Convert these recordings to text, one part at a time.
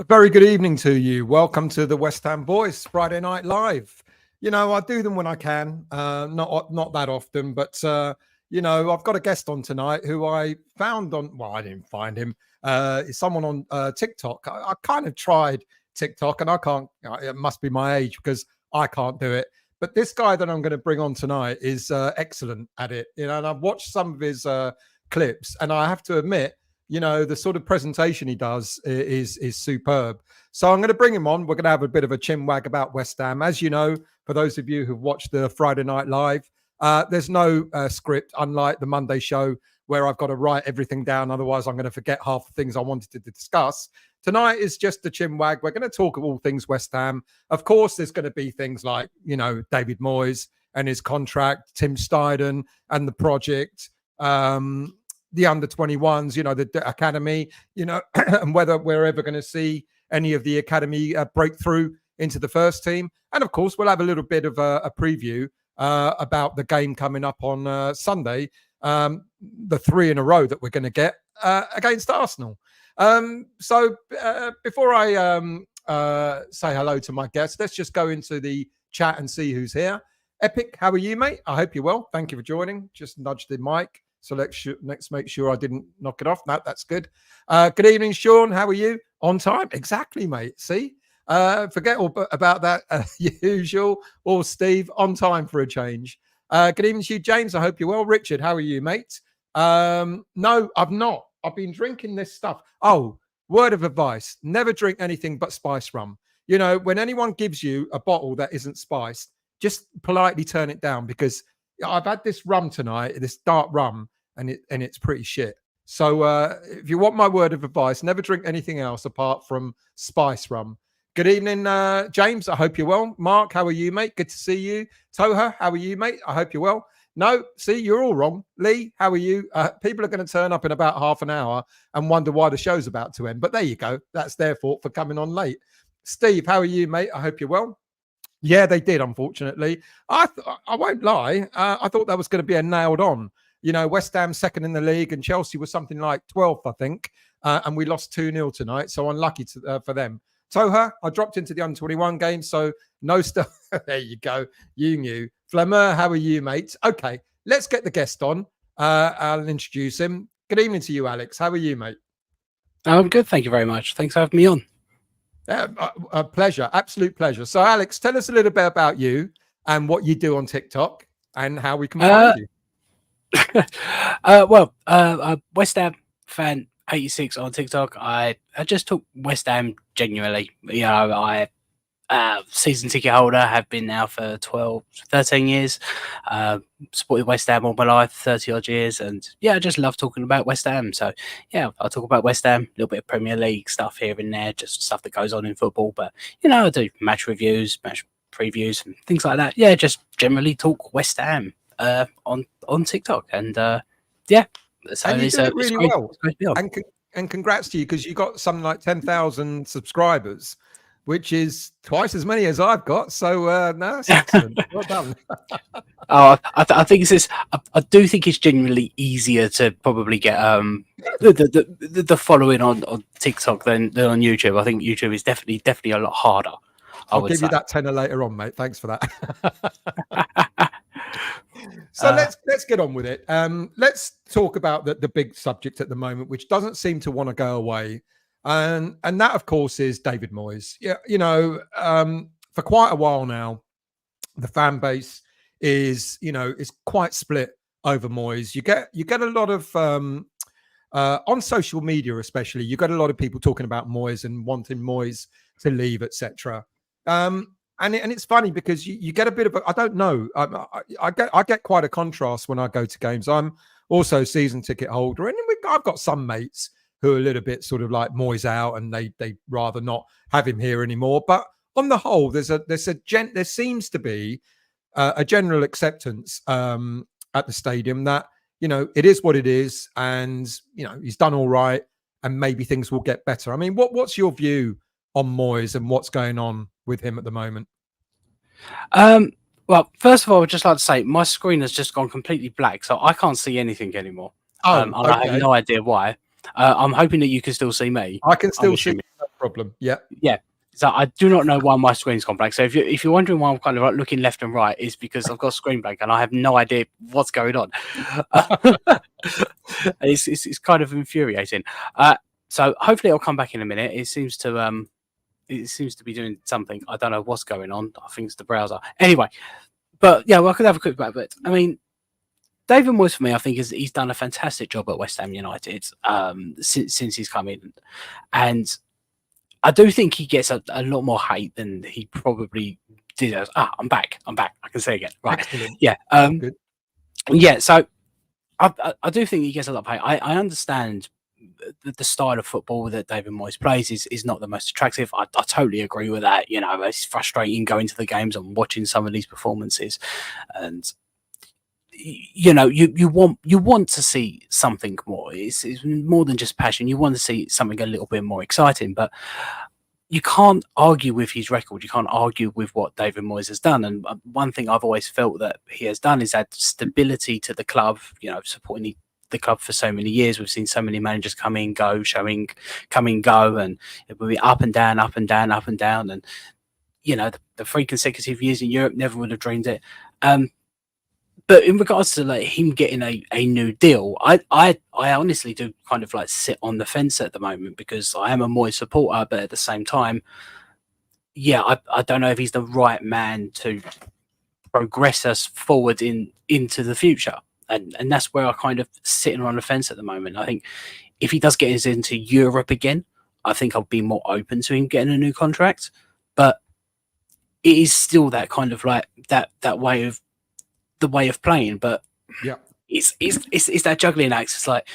Very good evening to you. Welcome to the West Ham Boys Friday Night Live. You know, I do them when I can, not that often, but you know, I've got a guest on tonight who I found on. Well, I didn't find him. It's someone on TikTok. I kind of tried TikTok, and I can't. It must be my age because I can't do it. But this guy that I'm going to bring on tonight is excellent at it. You know, and I've watched some of his clips, and I have to admit, you know, the sort of presentation he does is superb. So I'm going to bring him on. We're going to have a bit of a chinwag about West Ham. As you know, for those of you who've watched the Friday Night Live, there's no script, unlike the Monday show where I've got to write everything down. Otherwise, I'm going to forget half the things I wanted to discuss. Tonight is just the chinwag. We're going to talk of all things West Ham. Of course, there's going to be things like, you know, David Moyes and his contract, Tim Steidten and the project, the under-21s, you know, the academy, you know, and whether we're ever going to see any of the academy breakthrough into the first team. And of course, we'll have a little bit of a preview about the game coming up on Sunday, the 3 in a row that we're going to get against Arsenal. So before I say hello to my guests, let's just go into the chat and see who's here. Epic, how are you, mate? I hope you're well. Thank you for joining. Just nudged the mic. So let's make sure I didn't knock it off. No, that's good. Good evening, Sean. How are you? On time? Exactly, mate. See? Forget all about that usual. Or Steve, on time for a change. Good evening to you, James. I hope you're well. Richard, how are you, mate? No, I've not. I've been drinking this stuff. Oh, word of advice. Never drink anything but spice rum. You know, when anyone gives you a bottle that isn't spiced, just politely turn it down, because I've had this rum tonight, this dark rum, and it's pretty shit. So if you want my word of advice, never drink anything else apart from spice rum. Good evening, James. I hope you're well. Mark, how are you, mate? Good to see you. Toha, how are you, mate? I hope you're well. No, see, you're all wrong. Lee, how are you? People are going to turn up in about half an hour and wonder why the show's about to end. But there you go. That's their fault for coming on late. Steve, how are you, mate? I hope you're well. Yeah, they did, unfortunately. I won't lie. I thought that was going to be a nailed on. You know, West Ham second in the league and Chelsea was something like 12th, I think. And we lost 2-0 tonight. So unlucky for them. Toha, I dropped into the under-21 game. So no stuff. There you go. You knew. Flemmer, how are you, mate? Okay, let's get the guest on. I'll introduce him. Good evening to you, Alex. How are you, mate? I'm good. Thank you very much. Thanks for having me on. A pleasure. Absolute pleasure. So, Alex, tell us a little bit about you and what you do on TikTok and how we can find you. West Ham fan 86 on TikTok. I just took West Ham genuinely. You know, I season ticket holder, have been now for 13 years. Supported West Ham all my life, 30 odd years, and yeah, I just love talking about West Ham. So yeah, I'll talk about West Ham, a little bit of Premier League stuff here and there, just stuff that goes on in football. But you know, I do match reviews, match previews, and things like that. Yeah, just generally talk West Ham on TikTok, and yeah, so and you do it really well. And congrats to you, because you got something like 10,000 subscribers, which is twice as many as I've got. So no, that's excellent. Well done. I think it's this. I do think it's genuinely easier to probably get the following on TikTok than on YouTube. I think YouTube is definitely a lot harder. I'll give you that tenner later on, mate. Thanks for that. So let's get on with it. Let's talk about the big subject at the moment, which doesn't seem to want to go away. And that, of course, is David Moyes. Yeah, you know, for quite a while now, the fan base is quite split over Moyes. You get a lot of on social media, especially, you get a lot of people talking about Moyes and wanting Moyes to leave, etc. And it's funny because you get a bit of I don't know. I get quite a contrast when I go to games. I'm also a season ticket holder, and I've got some mates who are a little bit sort of like Moyes out, and they rather not have him here anymore. But on the whole, there seems to be a general acceptance at the stadium that, you know, it is what it is, and you know, he's done all right, and maybe things will get better. I mean, what's your view on Moyes and what's going on with him at the moment? Well, first of all, I'd just like to say my screen has just gone completely black, so I can't see anything anymore. Oh, and I have no idea why. I'm hoping that you can still see me. I can still see you, no problem. Yeah. Yeah. So I do not know why my screen's gone blank. So if you're wondering why I'm kind of like looking left and right, it's because I've got screen blank and I have no idea what's going on. It's kind of infuriating. So hopefully it'll come back in a minute. It seems to be doing something. I don't know what's going on. I think it's the browser. Anyway, but yeah, well, I could have a quick back. But I mean, David Moyes for me, I think he's done a fantastic job at West Ham United since he's come in, and I do think he gets a lot more hate than he probably did. I'm back. I can say again. Right. Excellent. Yeah. Good. Yeah. So I do think he gets a lot of hate. I understand the style of football that David Moyes plays is not the most attractive. I totally agree with that. You know, it's frustrating going to the games and watching some of these performances, and you know, you want to see something more. It's more than just passion. You want to see something a little bit more exciting, but you can't argue with his record. You can't argue with what David Moyes has done. And one thing I've always felt that he has done is add stability to the club. You know, supporting the club for so many years. We've seen so many managers come in, go, come in, go, and it will be up and down, up and down, up and down. And you know, the 3 consecutive years in Europe, never would have dreamed it. But in regards to like him getting a new deal, I honestly do kind of like sit on the fence at the moment because I am a Moyes supporter, but at the same time, yeah, I don't know if he's the right man to progress us forward into the future, and that's where I kind of sitting on the fence at the moment. I think if he does get us into Europe again, I think I'll be more open to him getting a new contract, but it is still that kind of like that way of the way of playing, but yeah, it's that juggling act. It's like,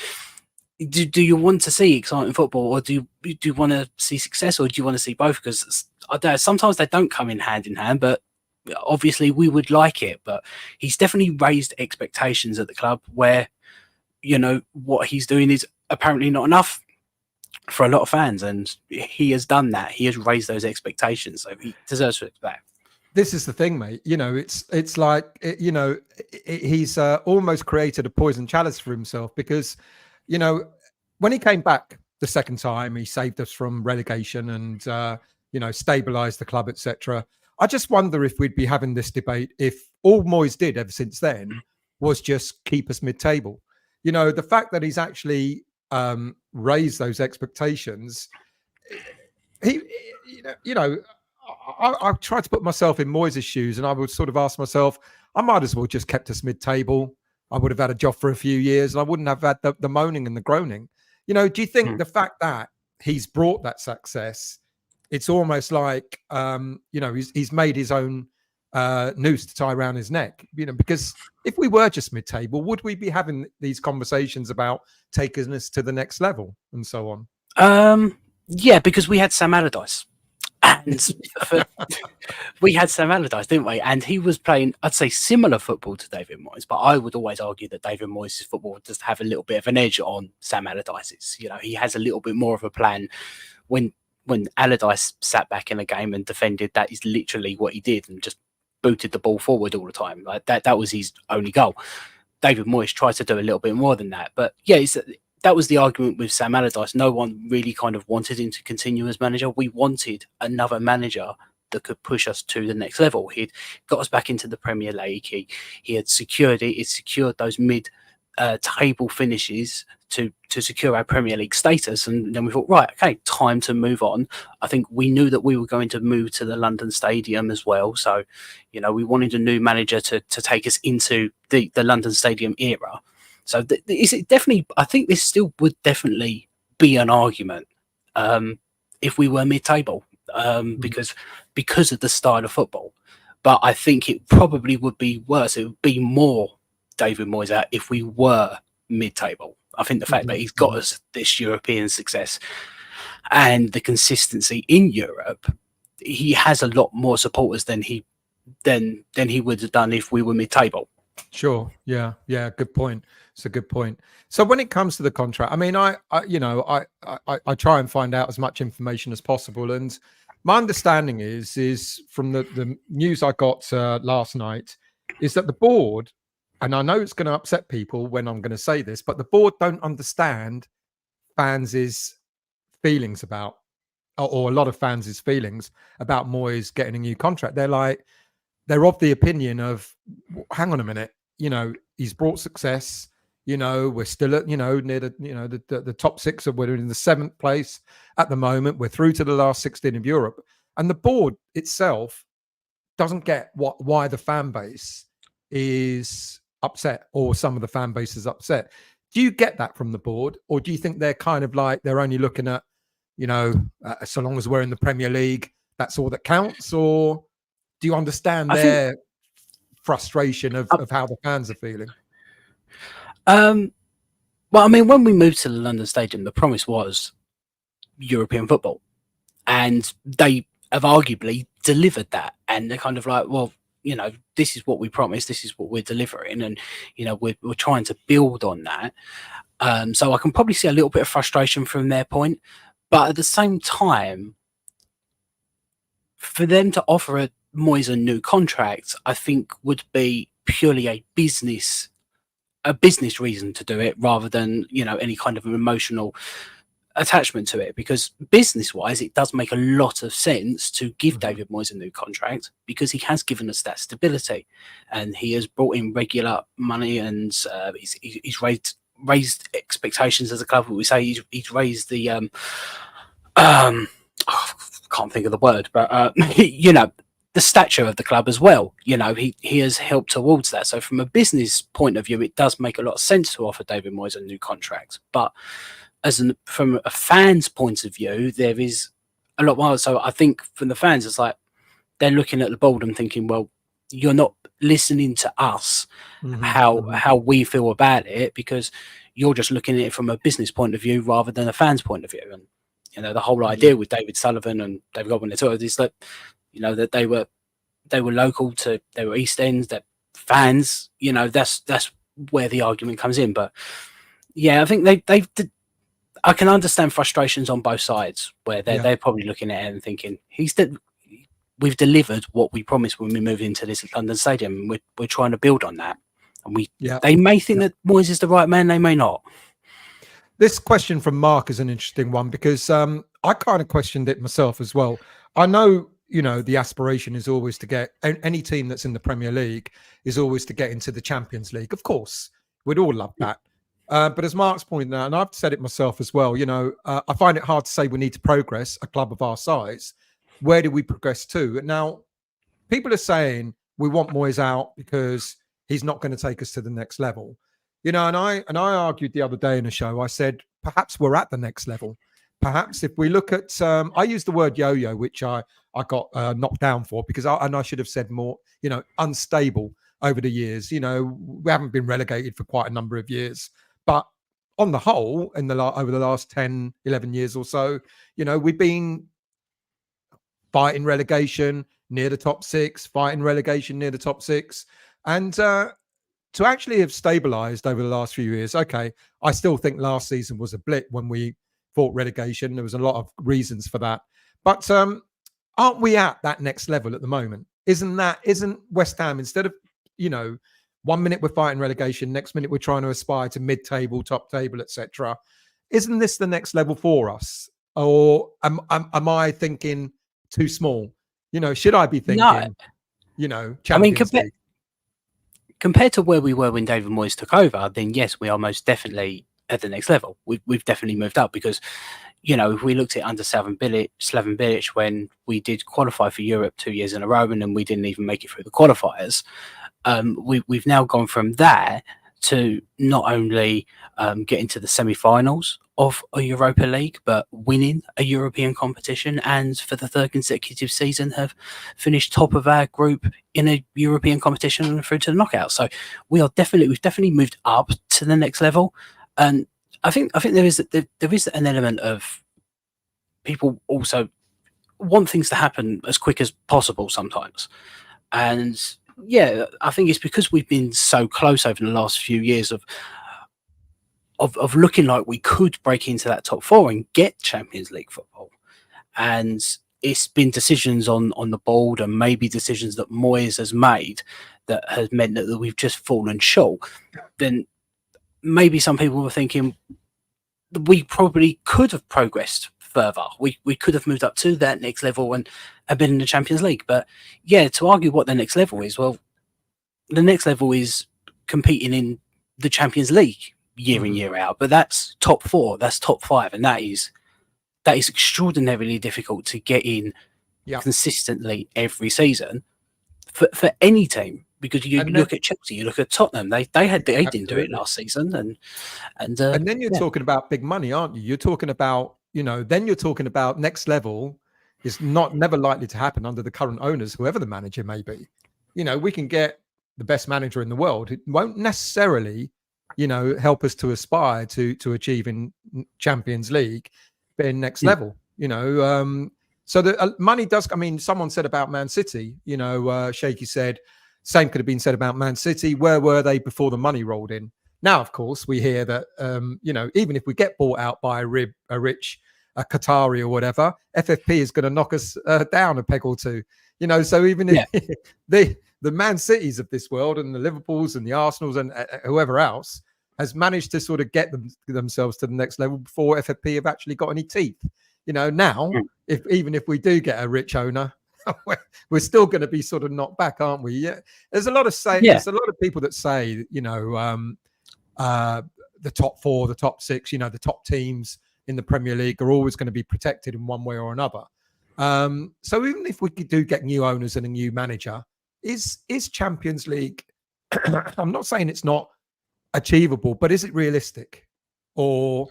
do you want to see exciting football, or do you want to see success, or do you want to see both? Because I don't know, sometimes they don't come in hand, but obviously we would like it. But he's definitely raised expectations at the club where, you know, what he's doing is apparently not enough for a lot of fans, and he has done that. He has raised those expectations, so he deserves respect. This is the thing, mate. You know, it's like, you know, he's almost created a poison chalice for himself because, you know, when he came back the second time, he saved us from relegation and, you know, stabilized the club, etc. I just wonder if we'd be having this debate if all Moyes did ever since then was just keep us mid-table. You know, the fact that he's actually raised those expectations, you know, I tried to put myself in Moyes' shoes, and I would sort of ask myself, I might as well just kept us mid-table. I would have had a job for a few years, and I wouldn't have had the moaning and the groaning. You know, do you think the fact that he's brought that success, it's almost like, you know, he's made his own noose to tie around his neck? You know, because if we were just mid-table, would we be having these conversations about taking us to the next level and so on? Yeah, because we had Sam Allardyce. And we had Sam Allardyce, didn't we? And he was playing, I'd say, similar football to David Moyes, but I would always argue that David Moyes' football does have a little bit of an edge on Sam Allardyce's. You know, he has a little bit more of a plan. When Allardyce sat back in a game and defended, that is literally what he did, and just booted the ball forward all the time. Like that was his only goal. David Moyes tried to do a little bit more than that, but yeah, that was the argument with Sam Allardyce. No one really kind of wanted him to continue as manager. We wanted another manager that could push us to the next level. He'd got us back into the Premier League. He had secured it. He secured those mid-table finishes to secure our Premier League status. And then we thought, right, okay, time to move on. I think we knew that we were going to move to the London Stadium as well. So, you know, we wanted a new manager to take us into the London Stadium era. So is it definitely? I think this still would definitely be an argument if we were mid-table because of the style of football. But I think it probably would be worse. It would be more David Moyes out if we were mid-table. I think the fact that he's got us this European success and the consistency in Europe, he has a lot more supporters than he would have done if we were mid-table. Sure. Yeah. Good point. It's a good point. So when it comes to the contract, I mean, I try and find out as much information as possible, and my understanding is from the news I got last night is that the board, and I know it's going to upset people when I'm going to say this, but the board don't understand fans' feelings about, or a lot of fans' feelings about Moyes getting a new contract. They're of the opinion of, hang on a minute, he's brought success. We're still at, near the top six, of we're in the 7th place at the moment. We're through to the last 16 of Europe, and the board itself doesn't get why the fan base is upset, or some of the fan base is upset. Do you get that from the board, or do you think they're kind of like they're only looking at, so long as we're in the Premier League, that's all that counts? Or do you understand their frustration of how the fans are feeling? Well, I mean, when we moved to the London Stadium, the promise was European football, and they have arguably delivered that. And they're kind of like, well, this is what we promised, this is what we're delivering, and we're trying to build on that. So I can probably see a little bit of frustration from their point, but at the same time, for them to offer Moyes a new contract, I think would be purely a business reason to do it, rather than any kind of an emotional attachment to it. Because business wise, it does make a lot of sense to give David Moyes a new contract, because he has given us that stability, and he has brought in regular money, and he's raised expectations as a club. We say he's raised the can't think of the word, but the stature of the club as well. He has helped towards that. So from a business point of view, it does make a lot of sense to offer David Moyes a new contract. But from a fan's point of view, there is a lot more. So I think from the fans, it's like they're looking at the board and thinking, well, you're not listening to us, how we feel about it, because you're just looking at it from a business point of view rather than a fan's point of view. And the whole idea with David Sullivan and David Godwin is that that they were local to, they were East Ends, that fans, that's where the argument comes in. But yeah, I think I can understand frustrations on both sides, where they're probably looking at it and thinking, we've delivered what we promised when we moved into this London Stadium. We're trying to build on that, and they may think that Moyes is the right man, they may not. This question from Mark is an interesting one, because I kind of questioned it myself as well. I know, the aspiration is always to get, any team that's in the Premier League is always to get into the Champions League. Of course, we'd all love that. But as Mark's pointed out, and I've said it myself as well, I find it hard to say we need to progress, a club of our size. Where do we progress to? Now, people are saying we want Moyes out because he's not going to take us to the next level. And I argued the other day in a show, I said, perhaps we're at the next level. Perhaps if we look at, I used the word yo-yo, which I got knocked down for, because I should have said more, unstable over the years. We haven't been relegated for quite a number of years. But on the whole, over the last 10, 11 years or so, we've been fighting relegation near the top 6, fighting relegation near the top 6. And to actually have stabilised over the last few years, okay, I still think last season was a blip when we fought relegation. There was a lot of reasons for that. But aren't we at that next level at the moment? Isn't West Ham, instead of, 1 minute we're fighting relegation, next minute we're trying to aspire to mid-table, top table, etc. Isn't this the next level for us? Or am I thinking too small? Should I be thinking, Champions League? Compared to where we were when David Moyes took over, then yes, we are most definitely at the next level. We've definitely moved up, because, if we looked at under Slaven Bilic, when we did qualify for Europe 2 years in a row, and then we didn't even make it through the qualifiers, we've now gone from that to not only getting to the semi-finals of a Europa League, but winning a European competition, and for the 3rd consecutive season have finished top of our group in a European competition and through to the knockouts. So we've definitely moved up to the next level. And I think there is an element of people also want things to happen as quick as possible sometimes. And yeah, I think it's because we've been so close over the last few years of looking like we could break into that top 4 and get Champions League football. And it's been decisions on the board, and maybe decisions that Moyes has made, that has meant that we've just fallen short. Then maybe some people were thinking we probably could have progressed further. We could have moved up to that next level and been in the Champions League. But yeah, to argue what the next level is, well, the next level is competing in the Champions League year in, year out. But that's top 4, that's top 5, and that is extraordinarily difficult to get in consistently every season for any team. Because you look at Chelsea, you look at Tottenham. They didn't do it last season, and then you're talking about big money, aren't you? You're talking about then you're talking about next level is never likely to happen under the current owners, whoever the manager may be. We can get the best manager in the world. It won't necessarily, help us to aspire to achieving Champions League, being next level. So the money does. I mean, someone said about Man City. Shaky said. Same could have been said about Man City. Where were they before the money rolled in? Now, of course, we hear that, even if we get bought out by a rich Qatari or whatever, FFP is going to knock us down a peg or two. So even if the Man Cities of this world and the Liverpools and the Arsenals and whoever else has managed to sort of get themselves to the next level before FFP have actually got any teeth. Now, even if we do get a rich owner, we're still going to be sort of knocked back, aren't we? Yeah. There's a lot of there's a lot of people that say, the top 4, the top 6, the top teams in the Premier League are always going to be protected in one way or another. So even if we do get new owners and a new manager, is Champions League? I'm not saying it's not achievable, but is it realistic, or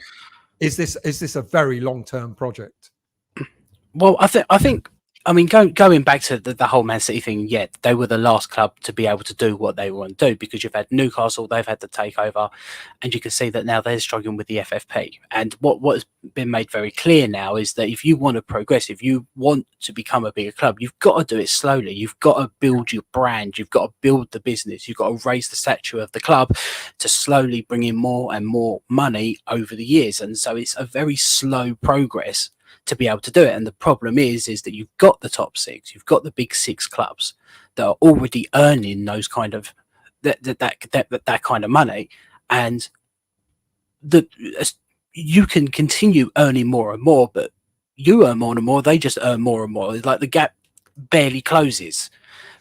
is this a very long-term project? Well, I think. I mean, going back to the whole Man City thing, yeah, they were the last club to be able to do what they want to do, because you've had Newcastle, they've had the takeover, and you can see that now they're struggling with the FFP. And what's been made very clear now is that if you want to progress, if you want to become a bigger club, you've got to do it slowly. You've got to build your brand. You've got to build the business. You've got to raise the stature of the club to slowly bring in more and more money over the years. And so it's a very slow progress to be able to do it. And the problem is that you've got the top 6, you've got the big 6 clubs that are already earning those kind of that kind of money, and you can continue earning more and more, but you earn more and more, they just earn more and more. It's like the gap barely closes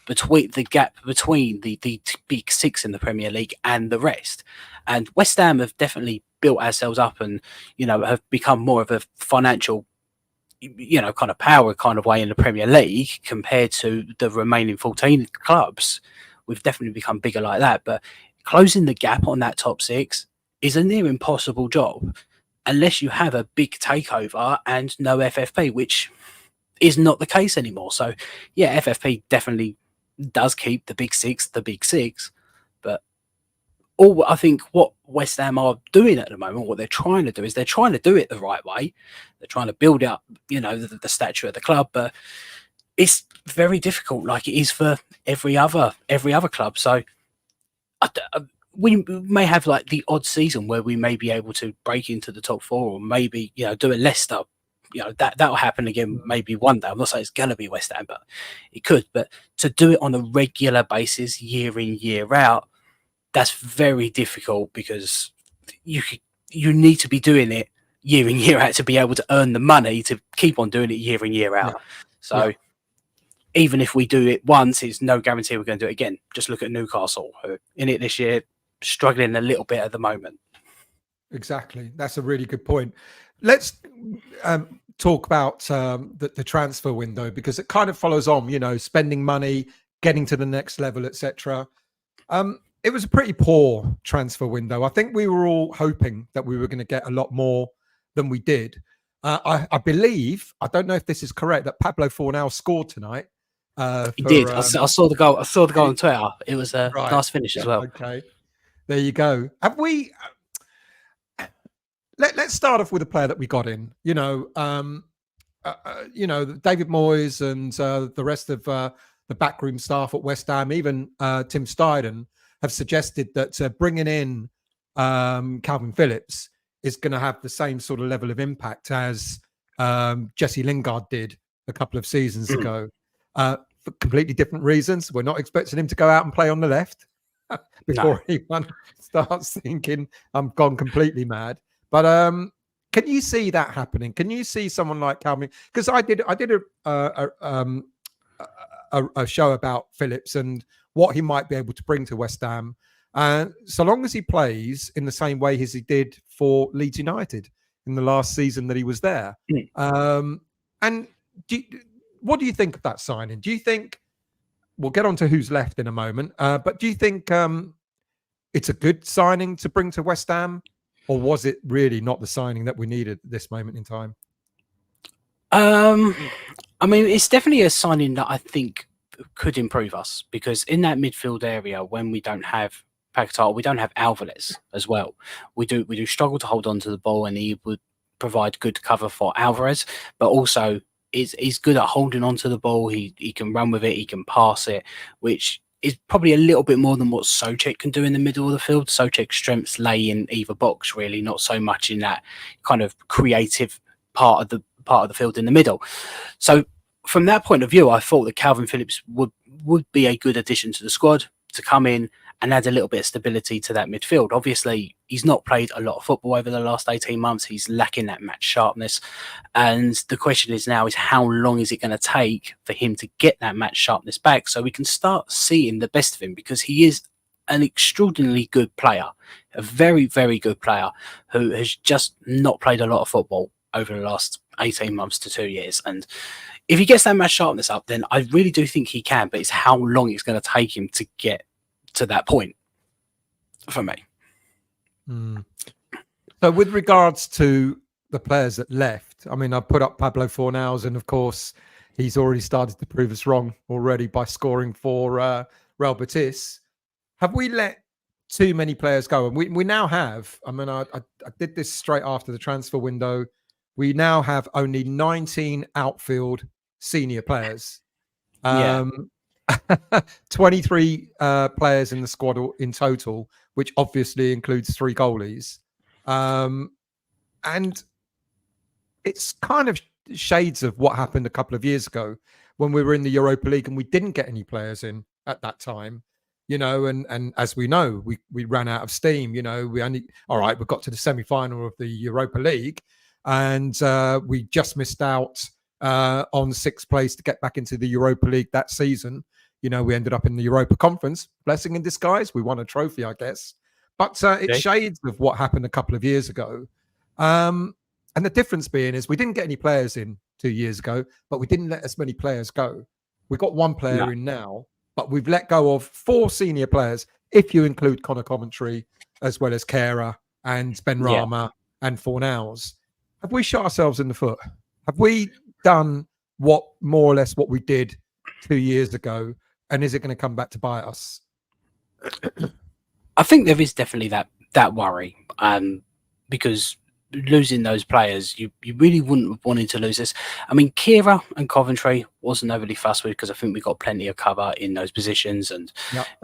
between the big 6 in the Premier League and the rest. And West Ham have definitely built ourselves up and have become more of a financial kind of power kind of way in the Premier League compared to the remaining 14 clubs. We've definitely become bigger like that, but closing the gap on that top 6 is a near impossible job unless you have a big takeover and no FFP, which is not the case anymore. So yeah, FFP definitely does keep the big 6, but I think what West Ham are doing at the moment, what they're trying to do is they're trying to do it the right way. They're trying to build up, the stature of the club, but it's very difficult, like it is for every other club. So we may have like the odd season where we may be able to break into the top 4, or maybe do a Leicester. That'll happen again maybe one day. I'm not saying it's gonna be West Ham, but it could. But to do it on a regular basis, year in, year out, that's very difficult, because you need to be doing it year in, year out to be able to earn the money to keep on doing it year in, year out. So even if we do it once, it's no guarantee we're going to do it again. Just look at Newcastle, who are in it this year, struggling a little bit at the moment. Exactly. That's a really good point. Let's talk about the transfer window, because it kind of follows on, spending money, getting to the next level, etc. It was a pretty poor transfer window. I think we were all hoping that we were going to get a lot more than we did. I believe, I don't know if this is correct, that Pablo Fornal scored tonight. He did. I saw the goal. I saw the goal on Twitter. It was a nice finish as well. Okay, there you go. Have we? Let's start off with a player that we got in. David Moyes and the rest of the backroom staff at West Ham, even Tim Steidten, have suggested that bringing in Calvin Phillips is going to have the same sort of level of impact as Jesse Lingard did a couple of seasons ago, for completely different reasons. We're not expecting him to go out and play on the left before anyone starts thinking I'm gone completely mad. But Can you see that happening? Can you see someone like Calvin? Because I did a show about Phillips and what he might be able to bring to West Ham. So long as he plays in the same way as he did for Leeds United in the last season that he was there. And what do you think of that signing? Do you think, we'll get on to who's left in a moment, but do you think it's a good signing to bring to West Ham? Or was it really not the signing that we needed at this moment in time? I mean, it's definitely a signing that I think could improve us, because in that midfield area, when we don't have Paquetá, we don't have Alvarez as well. We do struggle to hold on to the ball, and he would provide good cover for Alvarez, but also he's good at holding on to the ball. He can run with it, he can pass it, which is probably a little bit more than what Souček can do in the middle of the field. Souček's strengths lay in either box, really, not so much in that kind of creative part of the field in the middle. So from that point of view, I thought that Calvin Phillips would be a good addition to the squad, to come in and add a little bit of stability to that midfield. Obviously, he's not played a lot of football over the last 18 months. He's lacking that match sharpness. And the question is now is how long is it going to take for him to get that match sharpness back so we can start seeing the best of him, because he is an extraordinarily good player, a very, very good player who has just not played a lot of football over the last 18 months to 2 years. And if he gets that match sharpness up, then I really do think he can, but it's how long it's going to take him to get to that point for me. So with regards to the players that left, I mean, I put up Pablo Fornals, and of course he's already started to prove us wrong already by scoring for Real Betis. Have we let too many players go? And we now have, I mean, I did this straight after the transfer window. We now have only 19 outfield senior players. 23 players in the squad in total, which obviously includes 3 goalies. And it's kind of shades of what happened a couple of years ago when we were in the Europa League and we didn't get any players in at that time, you know, and as we know, we ran out of steam, you know, we got to the semi-final of the Europa League, and we just missed out on 6th place to get back into the Europa League that season. You know, we ended up in the Europa Conference, blessing in disguise. We won a trophy, I guess. But it's shades of what happened a couple of years ago. And the difference being is we didn't get any players in 2 years ago, but we didn't let as many players go. We got 1 player in now, but we've let go of 4 senior players, if you include Connor Coventry, as well as Kehrer and Ben Rama and Fornals. Have we shot ourselves in the foot? Have we done more or less what we did 2 years ago? And is it going to come back to bite us? I think there is definitely that worry, because losing those players, you really wouldn't have wanted to lose this. I mean, Kehrer and Coventry wasn't overly fussed with, because I think we got plenty of cover in those positions, and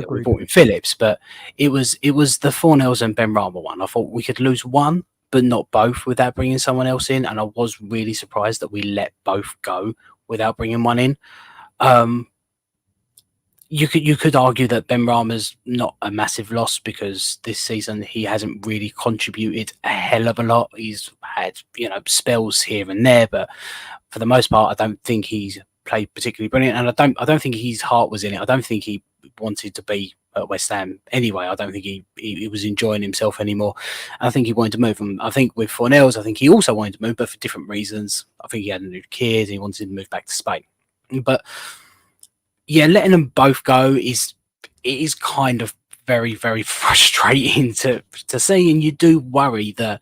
we brought in Phillips. But it was the Fornals and Ben Rama one. I thought we could lose one, but not both, without bringing someone else in. And I was really surprised that we let both go without bringing one in. You could argue that Ben Rama's not a massive loss, because this season he hasn't really contributed a hell of a lot. He's had, you know, spells here and there, but for the most part, I don't think he's played particularly brilliant, and I don't think his heart was in it. I don't think he wanted to be at West Ham anyway. I don't think he was enjoying himself anymore. I think he wanted to move. And I think with Fornals, I think he also wanted to move, but for different reasons. I think he had a new kid, he wanted to move back to Spain, but yeah, letting them both go is kind of very, very frustrating to see, and you do worry that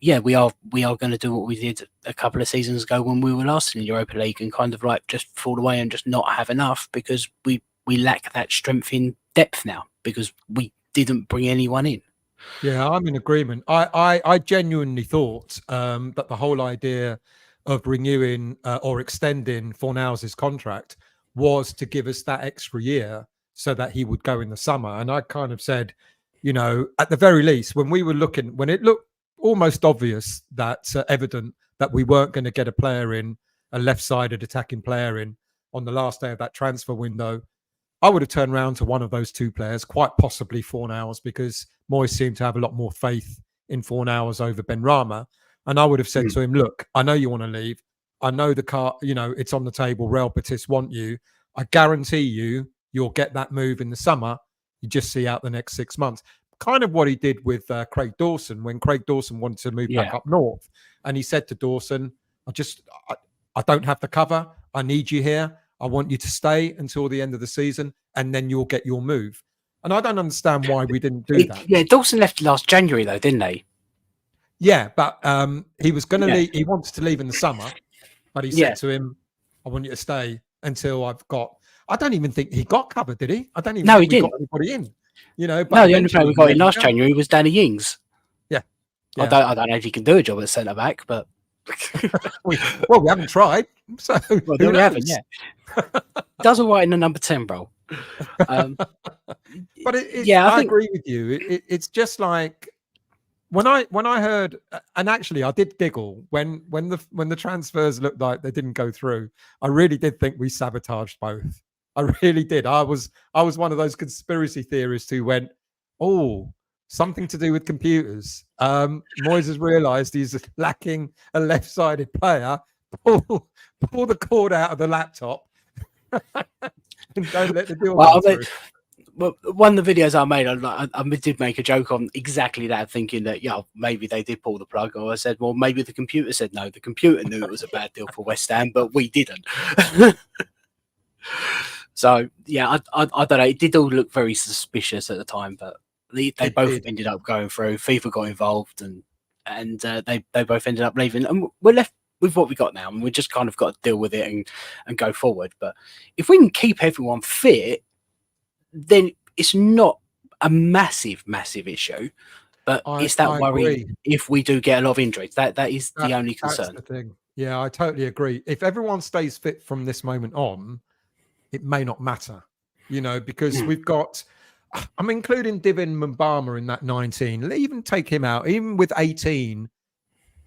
we are going to do what we did a couple of seasons ago when we were last in the Europa League, and kind of like just fall away and just not have enough, because we lack that strength in depth now, because we didn't bring anyone in. Yeah, I'm in agreement. I genuinely thought that the whole idea of renewing or extending Fornals' contract was to give us that extra year so that he would go in the summer. And I kind of said, you know, at the very least, when we were looking, when it looked almost obvious that evident that we weren't going to get a player in, a left-sided attacking player in on the last day of that transfer window, I would have turned around to one of those 2 players, quite possibly Fornals, because Moyes seemed to have a lot more faith in Fornals over Ben Rama. And I would have said Mm. to him, look, I know you want to leave. I know the car, it's on the table. Real Betis want you. I guarantee you'll get that move in the summer. You just see out the next 6 months. Kind of what he did with Craig Dawson when Craig Dawson wanted to move back up north. And he said to Dawson, I don't have the cover. I need you here. I want you to stay until the end of the season, and then you'll get your move. And I don't understand why we didn't do that. Yeah, Dawson left last January, though, didn't he? Yeah, but he was going to leave. He wanted to leave in the summer, but he said to him, I want you to stay until I've got... I don't even think he got covered, did he? I don't even think we got anybody in. But no, the only player we got in last January was Danny Ings. Yeah. I don't know if he can do a job at centre back, but we haven't tried. So we haven't. Yeah, does all right in the number 10 role. But I agree with you. It's just like when I heard, and actually I did giggle when the transfers looked like they didn't go through. I really did think we sabotaged both. I really did. I was one of those conspiracy theorists who went, oh, something to do with computers. Moyes has realised he's lacking a left-sided player. Pull the cord out of the laptop and don't let the deal go through. Well, one of the videos I made, I did make a joke on exactly that, thinking that, maybe they did pull the plug. Or I said, well, maybe the computer said no. The computer knew it was a bad deal for West Ham, but we didn't. So, yeah, I don't know. It did all look very suspicious at the time, but they both ended up going through. FIFA got involved, and they both ended up leaving. And we're left with what we got now, and we just kind of got to deal with it and go forward. But if we can keep everyone fit, then it's not a massive issue, but it's that worry if we do get a lot of injuries. That is the only concern. That's the thing. Yeah, I totally agree. If everyone stays fit from this moment on, it may not matter, because we've got, I'm including David Moyes in that 19. Even take him out, even with 18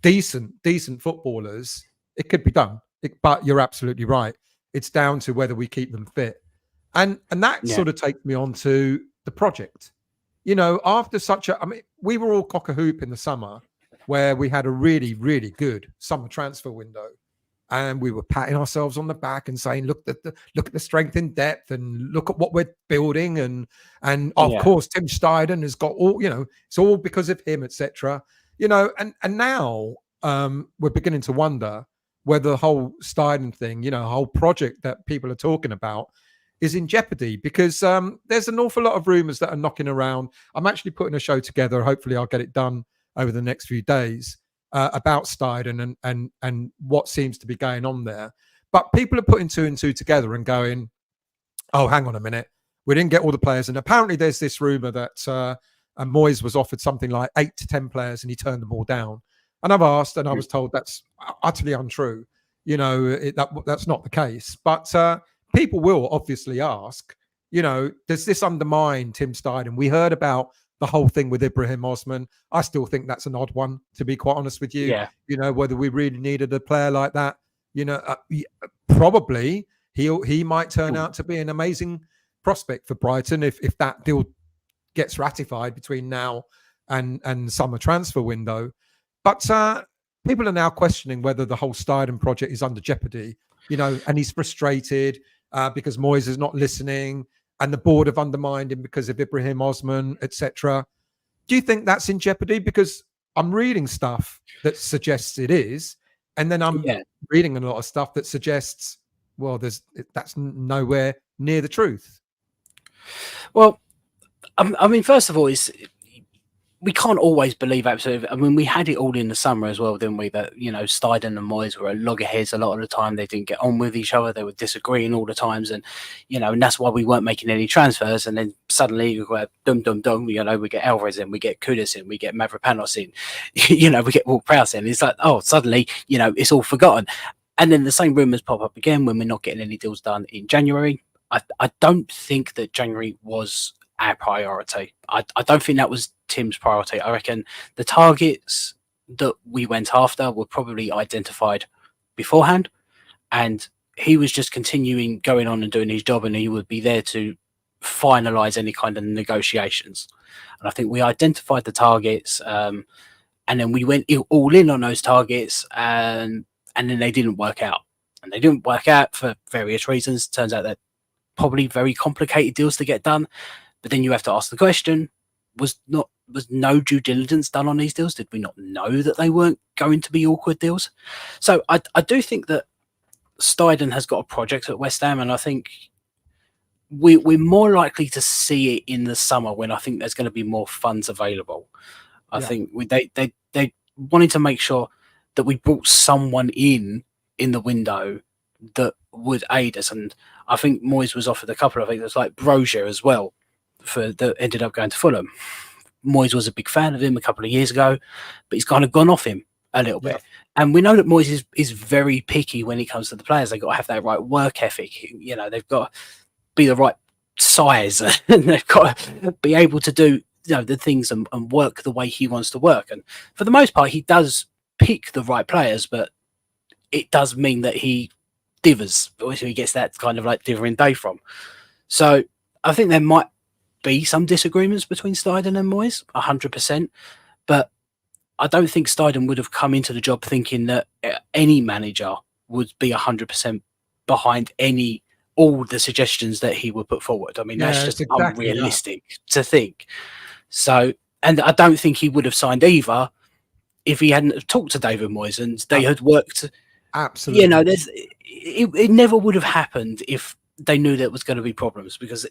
decent footballers, it could be done. But you're absolutely right. It's down to whether we keep them fit. And that sort of takes me on to the project. After we were all cock-a-hoop in the summer where we had a really, really good summer transfer window. And we were patting ourselves on the back and saying, look at the strength in depth and look at what we're building. And of course, Tim Steidten has got all, it's all because of him, etc. And now we're beginning to wonder whether the whole Steidten thing, whole project that people are talking about is in jeopardy, because there's an awful lot of rumors that are knocking around. I'm actually putting a show together. Hopefully I'll get it done over the next few days about Steidten and what seems to be going on there. But people are putting two and two together and going, oh, hang on a minute. We didn't get all the players. And apparently there's this rumor that Moyes was offered something like 8 to 10 players and he turned them all down. And I've asked and I was told that's utterly untrue. That's not the case. But people will obviously ask, does this undermine Tim Steidten? We heard about the whole thing with Ibrahim Osman. I still think that's an odd one, to be quite honest with you. Yeah. Whether we really needed a player like that, probably he might turn out to be an amazing prospect for Brighton if that deal gets ratified between now and summer transfer window. But people are now questioning whether the whole Steidten project is under jeopardy, and he's frustrated because Moyes is not listening and the board have undermined him because of Ibrahim Osman, etc. Do you think that's in jeopardy? Because I'm reading stuff that suggests it is, and then I'm reading a lot of stuff that suggests, well, that's nowhere near the truth. Well, I mean, first of all, we can't always believe absolutely. I mean, we had it all in the summer as well, didn't we? That, Steidten and Moyes were at loggerheads a lot of the time. They didn't get on with each other. They were disagreeing all the times. And, and that's why we weren't making any transfers. And then suddenly, we get Alvarez in, we get Kudus in, we get Mavropanos in, we get Ward-Prowse in. It's like, oh, suddenly, it's all forgotten. And then the same rumours pop up again when we're not getting any deals done in January. I don't think that January was our priority. I don't think that was Tim's priority. I reckon the targets that we went after were probably identified beforehand, and he was just going on and doing his job, and he would be there to finalize any kind of negotiations. And I think we identified the targets, and then we went all in on those targets, and then they didn't work out. And they didn't work out for various reasons. Turns out that probably very complicated deals to get done. But then you have to ask the question, was no due diligence done on these deals? Did we not know that they weren't going to be awkward deals? So I do think that Steidten has got a project at West Ham, and I think we're more likely to see it in the summer when I think there's going to be more funds available. I think they wanted to make sure that we brought someone in the window that would aid us, and I think Moyes was offered a couple of things. It was like Brozier as well, that ended up going to Fulham. Moyes was a big fan of him a couple of years ago, but he's kind of gone off him a little bit. And we know that Moyes is very picky when it comes to the players. They've got to have that right work ethic. You know, they've got to be the right size, and they've got to be able to do the things and work the way he wants to work. And for the most part, he does pick the right players, but it does mean that he divers. So he gets that kind of like divering day from. So I think there might be some disagreements between Steidten and Moyes, 100%. But I don't think Steidten would have come into the job thinking that any manager would be 100% behind all the suggestions that he would put forward. I mean, that's just exactly unrealistic to think. So, and I don't think he would have signed either if he hadn't talked to David Moyes and they had worked. Absolutely. You know, it never would have happened if they knew there was going to be problems, because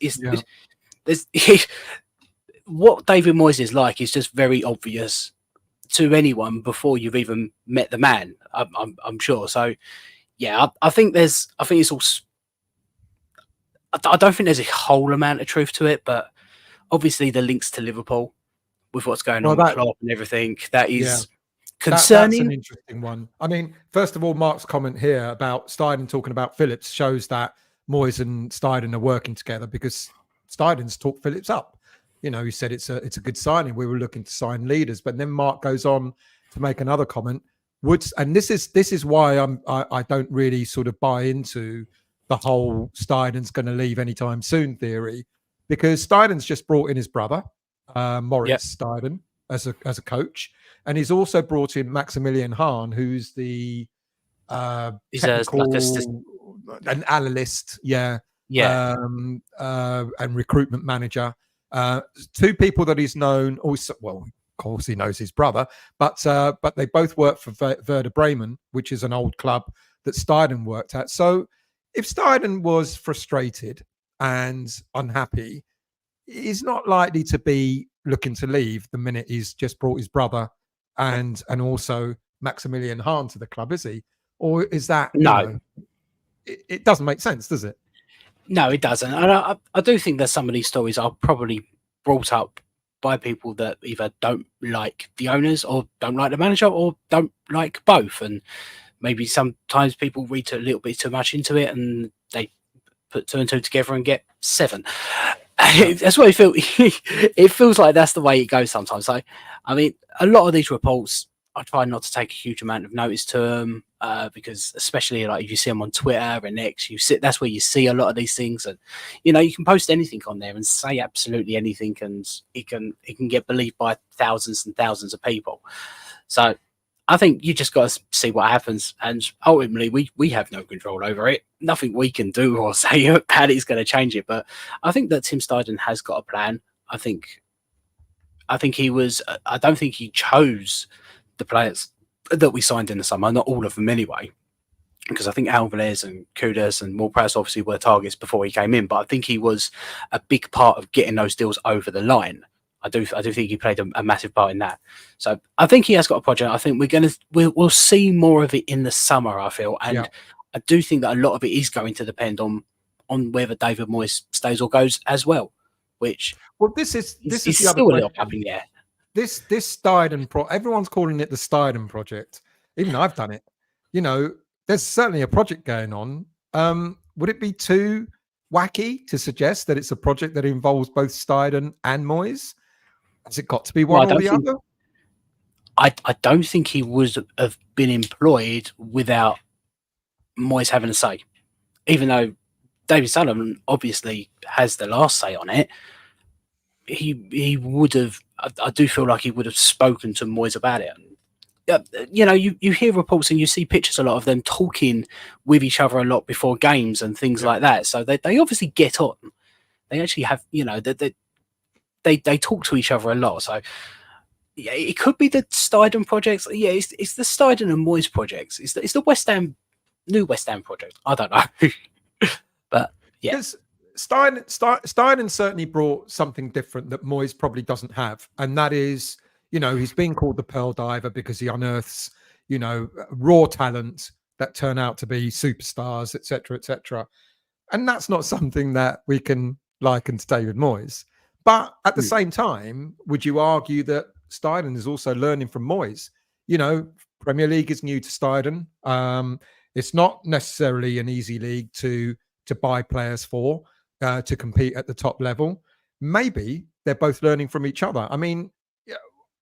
what David Moyes is like is just very obvious to anyone before you've even met the man. I'm sure. So, yeah, I think it's all. I don't think there's a whole amount of truth to it, but obviously the links to Liverpool with what's going on with Klopp and everything, that is concerning. That's an interesting one. I mean, first of all, Mark's comment here about Steidten talking about Phillips shows that Moyes and Steidten are working together, because Steidten's talked Phillips up. You know, he said it's a good signing. We were looking to sign leaders, but then Mark goes on to make another comment. And this is why I don't really sort of buy into the whole Steidten's going to leave anytime soon theory, because Steidten's just brought in his brother, Maurice Steidten, as a coach, and he's also brought in Maximilian Hahn, who's the technical, an analyst, and recruitment manager. Two people that he's known. Also, well, of course, he knows his brother, but they both work for Werder Bremen, which is an old club that Steidten worked at. So, if Steidten was frustrated and unhappy, he's not likely to be looking to leave the minute he's just brought his brother and also Maximilian Hahn to the club, is he? Or is that no? It doesn't make sense, does it? No, it doesn't. And I do think that some of these stories are probably brought up by people that either don't like the owners or don't like the manager or don't like both. And maybe sometimes people read a little bit too much into it and they put 2 and 2 together and get 7. That's what I feel. It feels like that's the way it goes sometimes. So, I mean, a lot of these reports, I try not to take a huge amount of notice to them, because especially like if you see them on Twitter and X, that's where you see a lot of these things, and you know, you can post anything on there and say absolutely anything, and it can get believed by thousands and thousands of people. So I think you just got to see what happens, and ultimately we have no control over it. Nothing we can do or say how it's going to change it. But I think that Tim Steidten has got a plan. I think he was. I don't think he chose the players that we signed in the summer, not all of them anyway, because I think Alvarez and Kudus and Ward-Prowse obviously were targets before he came in. But I think he was a big part of getting those deals over the line. I do think he played a massive part in that. So I think he has got a project. I think we'll see more of it in the summer, I feel. And I do think that a lot of it is going to depend on whether David Moyes stays or goes as well, which this is still a little up in the air. This Steidten everyone's calling it the Steidten project. Even I've done it. You know, there's certainly a project going on. Would it be too wacky to suggest that it's a project that involves both Steidten and Moyes? Has it got to be one or the other? I don't think he would have been employed without Moyes having a say. Even though David Sullivan obviously has the last say on it, he would have. I do feel like he would have spoken to Moyes about it. You know, you hear reports and you see pictures a lot of them talking with each other a lot before games and things like that. So they obviously get on. They actually have, you know, they talk to each other a lot. So yeah, it could be the Steidten projects. Yeah, it's the Steidten and Moyes projects. It's the new West Ham project. I don't know, but yeah. Because Steidten certainly brought something different that Moyes probably doesn't have, and that is, you know, he's being called the Pearl Diver because he unearths, you know, raw talent that turn out to be superstars, etc., etc. And that's not something that we can liken to David Moyes. But at the same time, would you argue that Steidten is also learning from Moyes? You know, Premier League is new to Steidten. It's not necessarily an easy league to buy players for, to compete at the top level. Maybe they're both learning from each other. I mean,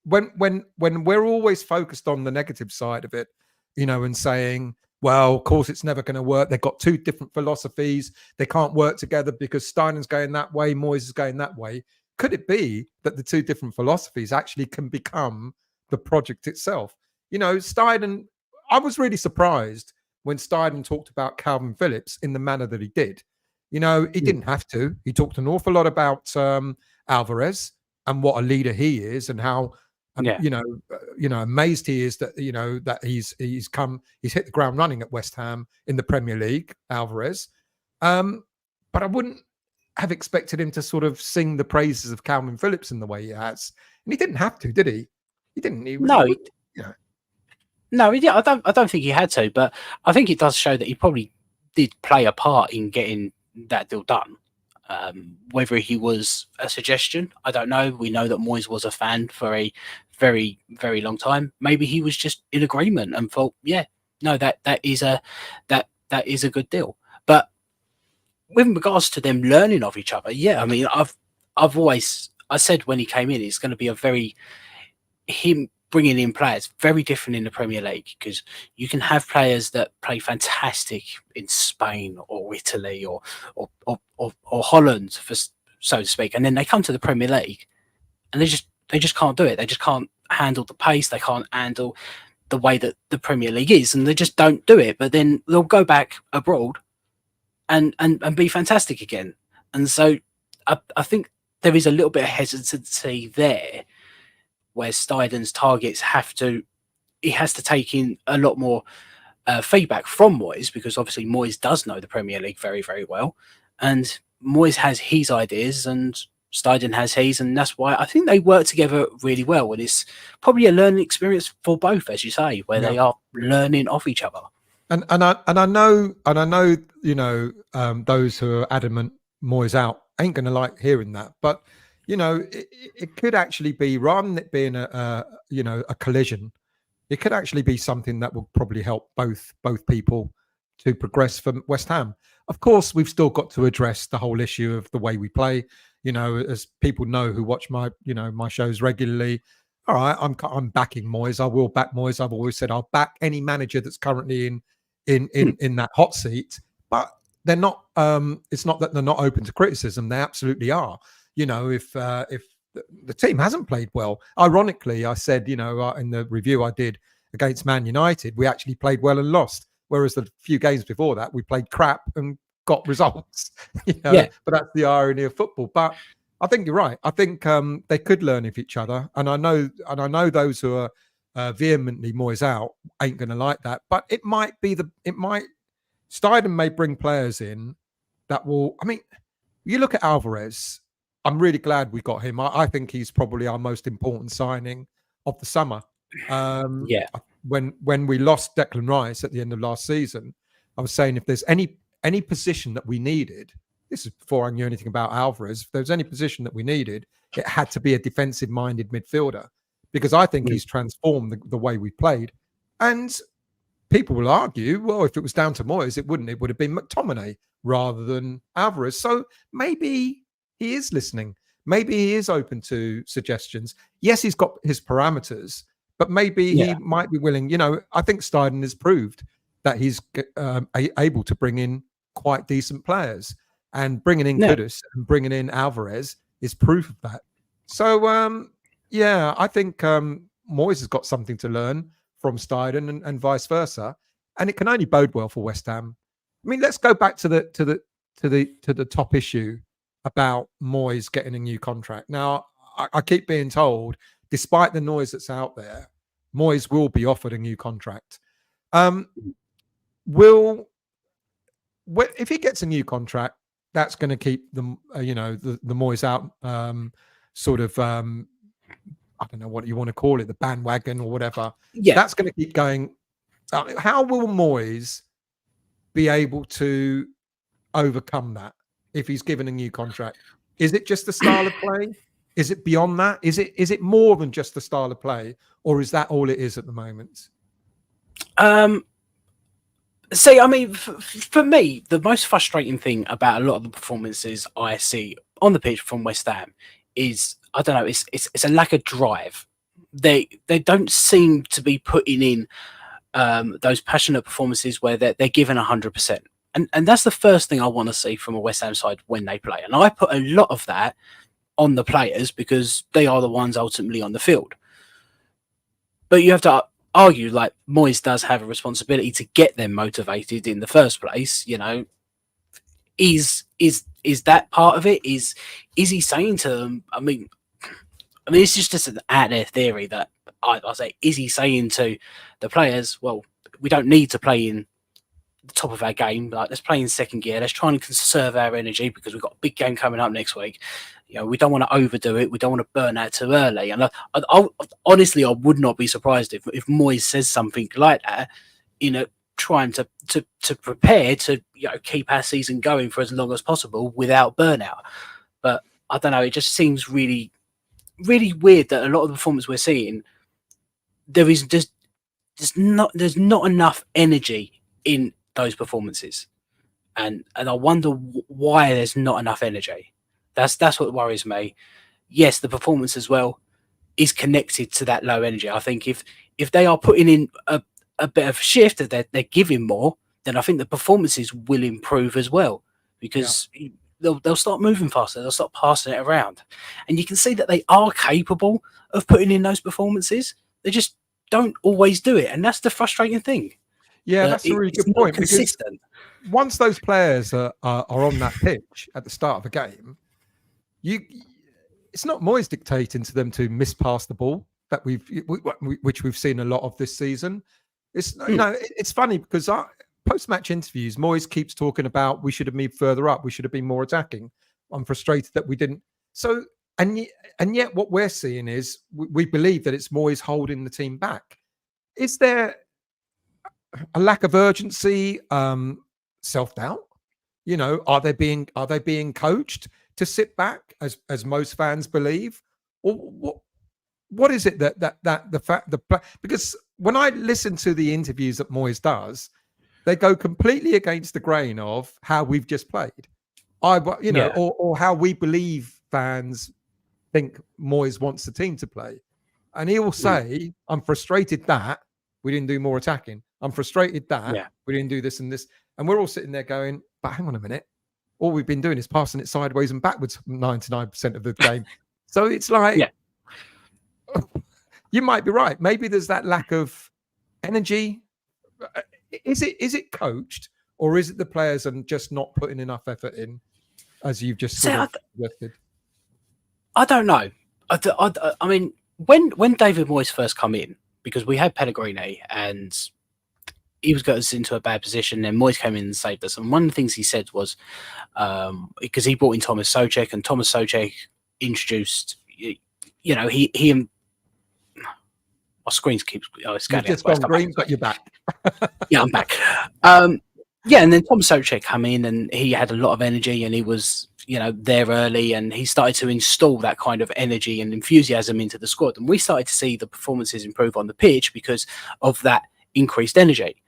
when we're always focused on the negative side of it, you know, and saying, well, of course, it's never going to work. They've got two different philosophies. They can't work together because Steinen's going that way, Moyes is going that way. Could it be that the two different philosophies actually can become the project itself? You know, Steidten, I was really surprised when Steidten talked about Calvin Phillips in the manner that he did. You know, he didn't have to. He talked an awful lot about Alvarez and what a leader he is, and how you know, amazed he is that, you know, that he's hit the ground running at West Ham in the Premier League, Alvarez. But I wouldn't have expected him to sort of sing the praises of Calvin Phillips in the way he has, and he didn't have to, did he? He didn't. No, I don't think he had to, but I think it does show that he probably did play a part in getting that deal done. Whether he was a suggestion, I don't know. We know that Moyes was a fan for a very, very long time. Maybe he was just in agreement and thought, yeah, no, that is a good deal. But with regards to them learning of each other, yeah, I mean, I said when he came in, it's going to be him bringing in players very different in the Premier League, because you can have players that play fantastic in Spain or Italy or Holland, so to speak, and then they come to the Premier League and they just can't do it. They just can't handle the pace. They can't handle the way that the Premier League is, and they just don't do it. But then they'll go back abroad and be fantastic again. And so I think there is a little bit of hesitancy there, where Steiden's targets he has to take in a lot more feedback from Moyes, because obviously Moyes does know the Premier League very, very well, and Moyes has his ideas and Steidten has his, and that's why I think they work together really well. And it's probably a learning experience for both, as you say, where they are learning off each other. And I know, you know, those who are adamant Moyes out ain't going to like hearing that, but you know, it could actually be, rather than it being a collision, it could actually be something that will probably help both people to progress for West Ham. Of course, we've still got to address the whole issue of the way we play. You know, as people know who watch my shows regularly, all right, I'm backing Moyes. I will back Moyes. I've always said I'll back any manager that's currently in that hot seat. But they're not. It's not that they're not open to criticism. They absolutely are. You know, if the team hasn't played well, ironically, I said, you know, in the review I did against Man United, we actually played well and lost. Whereas the few games before that, we played crap and got results. You know, but that's the irony of football. But I think you're right. I think they could learn of each other, and I know those who are vehemently Moyes out ain't going to like that. But Steidten may bring players in that will. I mean, you look at Alvarez. I'm really glad we got him. I think he's probably our most important signing of the summer. When we lost Declan Rice at the end of last season, I was saying if there's any position that we needed, this is before I knew anything about Alvarez, if there was any position that we needed, it had to be a defensive-minded midfielder, because I think he's transformed the way we played. And people will argue, well, if it was down to Moyes, it wouldn't. It would have been McTominay rather than Alvarez. So maybe he is listening. Maybe he is open to suggestions. Yes, he's got his parameters, but maybe he might be willing. You know, I think Steidten has proved that he's able to bring in quite decent players, and bringing in Kudus and bringing in Alvarez is proof of that. So, yeah, I think Moyes has got something to learn from Steidten and vice versa, and it can only bode well for West Ham. I mean, let's go back to the top issue about Moyes getting a new contract. Now, I keep being told, despite the noise that's out there, Moyes will be offered a new contract. Will if he gets a new contract, that's going to keep the the Moyes out, sort of I don't know what you want to call it, the bandwagon or whatever. Yeah. That's going to keep going. How will Moyes be able to overcome that if he's given a new contract? Is it just the style of play? Is it beyond that? Is it more than just the style of play, or is that all it is at the moment? See, I mean, for me, the most frustrating thing about a lot of the performances I see on the pitch from West Ham is, I don't know, it's a lack of drive. They don't seem to be putting in those passionate performances where they're given 100%. And that's the first thing I want to see from a West Ham side when they play. And I put a lot of that on the players because they are the ones ultimately on the field. But you have to argue, like, Moyes does have a responsibility to get them motivated in the first place. You know, is that part of it? Is he saying to them? I mean, it's just an out there theory that I say. Is he saying to the players, well, we don't need to play in the top of our game. Like, let's play in second gear. Let's try and conserve our energy because we've got a big game coming up next week. You know, we don't want to overdo it. We don't want to burn out too early. And I honestly, I would not be surprised if Moyes says something like that, you know, trying to prepare to, you know, keep our season going for as long as possible without burnout. But I don't know. It just seems really, really weird that a lot of the performance we're seeing, there's not enough energy in those performances, and I wonder why there's not enough energy. That's what worries me. Yes, the performance as well is connected to that low energy. I think if they are putting in a bit of shift, that they're giving more, then I think the performances will improve as well, because they'll start moving faster, they'll start passing it around, and you can see that they are capable of putting in those performances. They just don't always do it, and that's the frustrating thing. Yeah, that's a really good point. Consistent. Because once those players are on that pitch at the start of a game, it's not Moyes dictating to them to miss past the ball that which we've seen a lot of this season. It's you know, it's funny because post-match interviews, Moyes keeps talking about we should have moved further up, we should have been more attacking. I'm frustrated that we didn't. So and yet what we're seeing is we believe that it's Moyes holding the team back. Is there a lack of urgency, self-doubt? You know, are they being coached to sit back as most fans believe? Or what is it that the fact because when I listen to the interviews that Moyes does, they go completely against the grain of how we've just played. Or how we believe fans think Moyes wants the team to play. And he will say, I'm frustrated that we didn't do more attacking. I'm frustrated that we didn't do this and this. And we're all sitting there going, but hang on a minute. All we've been doing is passing it sideways and backwards 99% of the game. So it's like, you might be right. Maybe there's that lack of energy. Is it coached, or is it the players and just not putting enough effort in, as you've just suggested? I don't know. I mean, when David Moyes first come in, because we had Pellegrini and he was got us into a bad position, and Moyes came in and saved us. And one of the things he said was, because he brought in Thomas Souček, and Thomas Souček introduced, you know, he and my screen keeps scanning. You've just gone green, but you're back. Yeah, I'm back. And then Thomas Souček came in, and he had a lot of energy, and he was, you know, there early, and he started to install that kind of energy and enthusiasm into the squad. And we started to see the performances improve on the pitch because of that increased energy.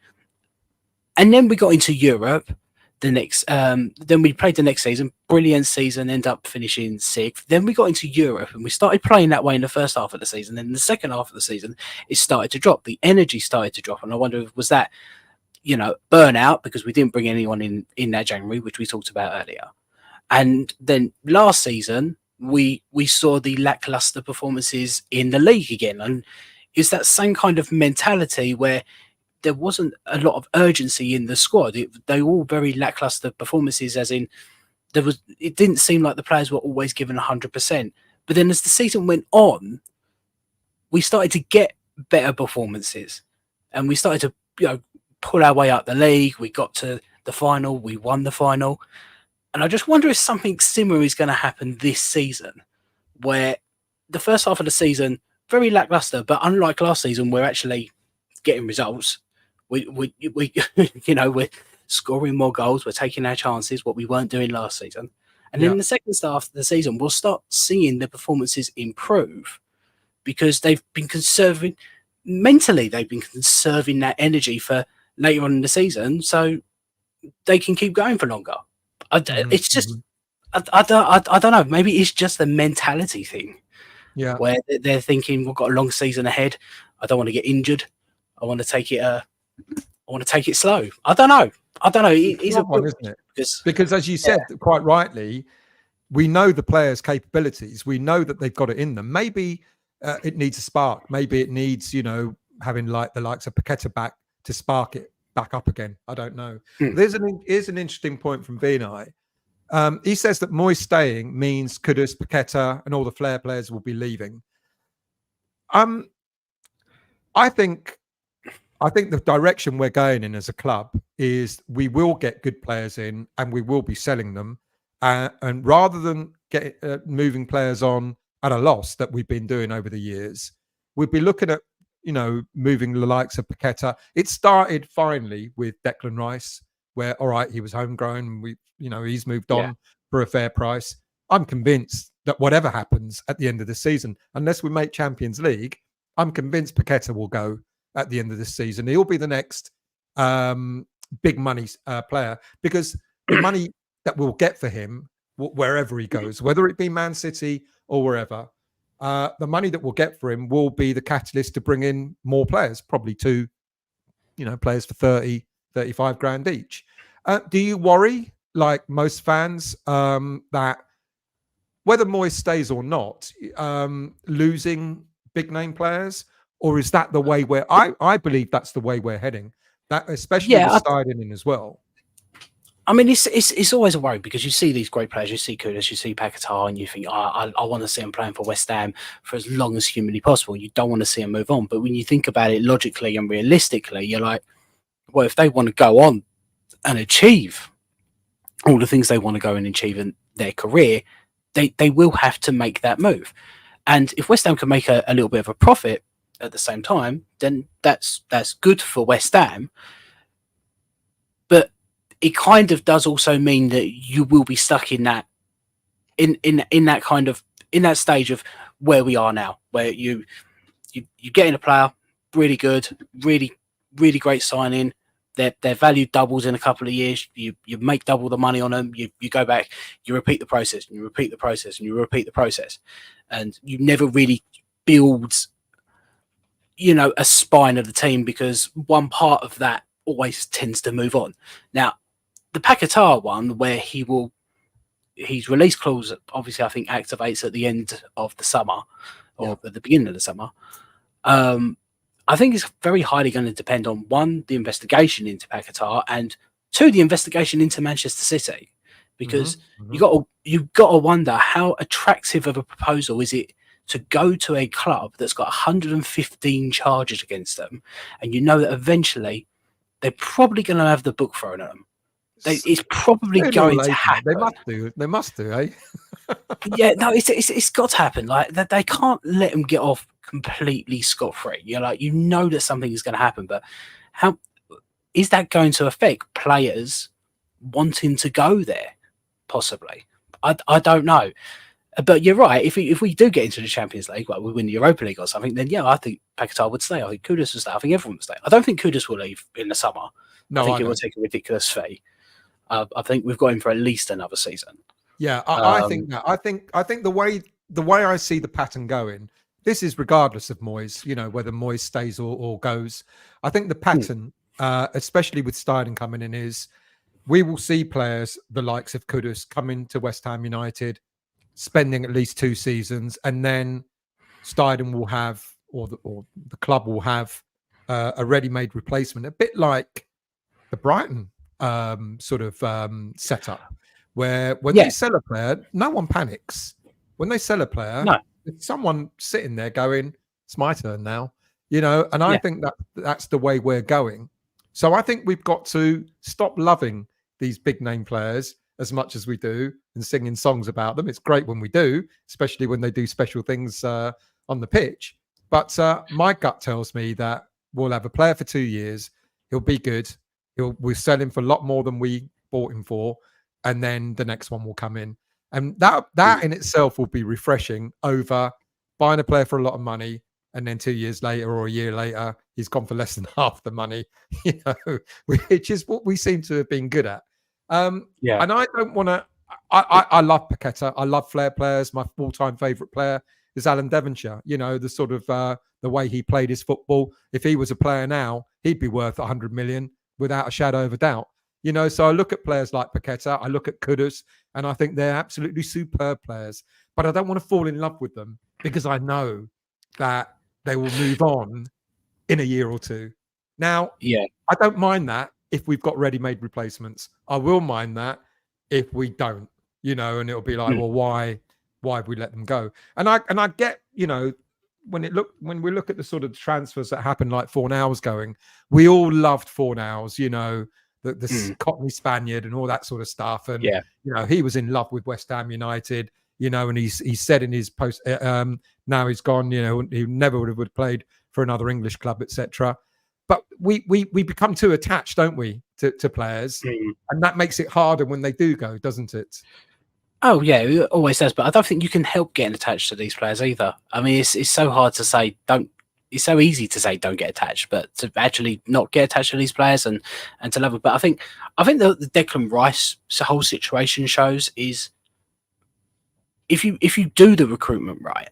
And then we got into Europe then we played the next season, brilliant season, end up finishing 6th. Then we got into Europe and we started playing that way in the first half of the season. Then in the second half of the season, it started to drop. The energy started to drop. And I wonder, was that, you know, burnout because we didn't bring anyone in that January, which we talked about earlier. And then last season, we saw the lackluster performances in the league again. And it's that same kind of mentality where there wasn't a lot of urgency in the squad. They were all very lackluster performances, as in it didn't seem like the players were always given 100%. But then as the season went on, we started to get better performances, and we started to pull our way up the league. We got to the final, we won the final. And I just wonder if something similar is going to happen this season, where the first half of the season, very lackluster, but unlike last season, we're actually getting results. We're scoring more goals. We're taking our chances, what we weren't doing last season. And then in the second half of the season, we'll start seeing the performances improve because they've been conserving mentally. They've been conserving that energy for later on in the season, so they can keep going for longer. It's just, I don't know. Maybe it's just a mentality thing. Yeah, where they're thinking we've got a long season ahead. I don't want to get injured. I want to take it. I want to take it slow. I don't know. It's a one, isn't it? Because as you said quite rightly, we know the players' capabilities. We know that they've got it in them. Maybe it needs a spark. Maybe it needs, having like the likes of Paqueta back to spark it back up again. I don't know. Here's an interesting point from Vinay. He says that Moyes staying means Kudus, Paqueta, and all the flair players will be leaving. I think the direction we're going in as a club is we will get good players in and we will be selling them. And rather than moving players on at a loss that we've been doing over the years, we'd be looking at, moving the likes of Paqueta. It started finally with Declan Rice, where, all right, he was homegrown. He's moved on for a fair price. I'm convinced that whatever happens at the end of the season, unless we make Champions League, I'm convinced Paqueta will go at the end of this season. He'll be the next big money player, because the money that we'll get for him, wherever he goes, whether it be Man City or wherever, the money that we'll get for him will be the catalyst to bring in more players, probably two, players for 30, 35 grand each. Do you worry, like most fans, that whether Moyes stays or not, losing big name players, or is that the way I believe that's the way we're heading? That especially with Steidten in as well. I mean, it's always a worry because you see these great players, you see Kudus, you see Paqueta, and you think, I want to see him playing for West Ham for as long as humanly possible. You don't want to see him move on. But when you think about it logically and realistically, you're like, well, if they want to go on and achieve all the things they want to go and achieve in their career, they will have to make that move. And if West Ham can make a little bit of a profit at the same time, then that's good for West Ham. But it kind of does also mean that you will be stuck in that in that stage of where we are now, where you get in a player really good, really great signing. Their value doubles in a couple of years. You make double the money on them. You go back, you repeat the process, and you repeat the process, and you repeat the process, and you never really build, a spine of the team, because one part of that always tends to move on. Now, the Paqueta one, where his release clause, obviously, I think activates at the end of the summer or at the beginning of the summer. I think it's very highly going to depend on, one, the investigation into Paqueta, and two, the investigation into Manchester City, because you've got to wonder how attractive of a proposal is it to go to a club that's got 115 charges against them, and that eventually they're probably going to have the book thrown at them. It's probably going to happen. They must do, eh? Yeah, no, it's got to happen. Like, they can't let them get off completely scot-free. That something is going to happen, but how is that going to affect players wanting to go there? Possibly, I don't know. But you're right. If we do get into the Champions League, like we win the Europa League or something, then I think Paqueta would stay. I think Kudus would stay. I think everyone would stay. I don't think Kudus will leave in the summer. No, I think he will take a ridiculous fee. I think we've got him for at least another season. Yeah, I think that. I think the way I see the pattern going, this is regardless of Moyes, whether Moyes stays or goes. I think the pattern, especially with Steidten coming in, is we will see players the likes of Kudus coming to West Ham United, spending at least 2 seasons, and then Steidten will have, or the club will have, a ready-made replacement, a bit like the Brighton setup, where when they sell a player, no one panics. When they sell a player, there's someone sitting there going, "It's my turn now," And I think that's the way we're going. So I think we've got to stop loving these big name players as much as we do and singing songs about them. It's great when we do, especially when they do special things on the pitch. But my gut tells me that we'll have a player for 2 years. He'll be good. We'll sell him for a lot more than we bought him for, and then the next one will come in. And that in itself will be refreshing over buying a player for a lot of money, and then 2 years later or a year later, he's gone for less than half the money, which is what we seem to have been good at. And I don't want to. I love Paqueta. I love flair players. My all-time favourite player is Alan Devonshire. The sort of the way he played his football. If he was a player now, he'd be worth 100 million without a shadow of a doubt. So I look at players like Paqueta, I look at Kudus, and I think they're absolutely superb players. But I don't want to fall in love with them because I know that they will move on in a year or two. Now, I don't mind that if we've got ready-made replacements. I will mind that if we don't, and it'll be like, well, why have we let them go? And I get, when we look at the sort of transfers that happened, like Fornals going, we all loved Fornals, the Cockney Spaniard and all that sort of stuff. And, he was in love with West Ham United, and he said in his post, now he's gone, he never would have played for another English club, etc. But we become too attached, don't we, to players? And that makes it harder when they do go, doesn't it? Oh, yeah, it always does. But I don't think you can help getting attached to these players either. I mean, it's so hard to say don't. It's so easy to say don't get attached, but to actually not get attached to these players and to love them. But I think the Declan Rice whole situation shows is if you do the recruitment right,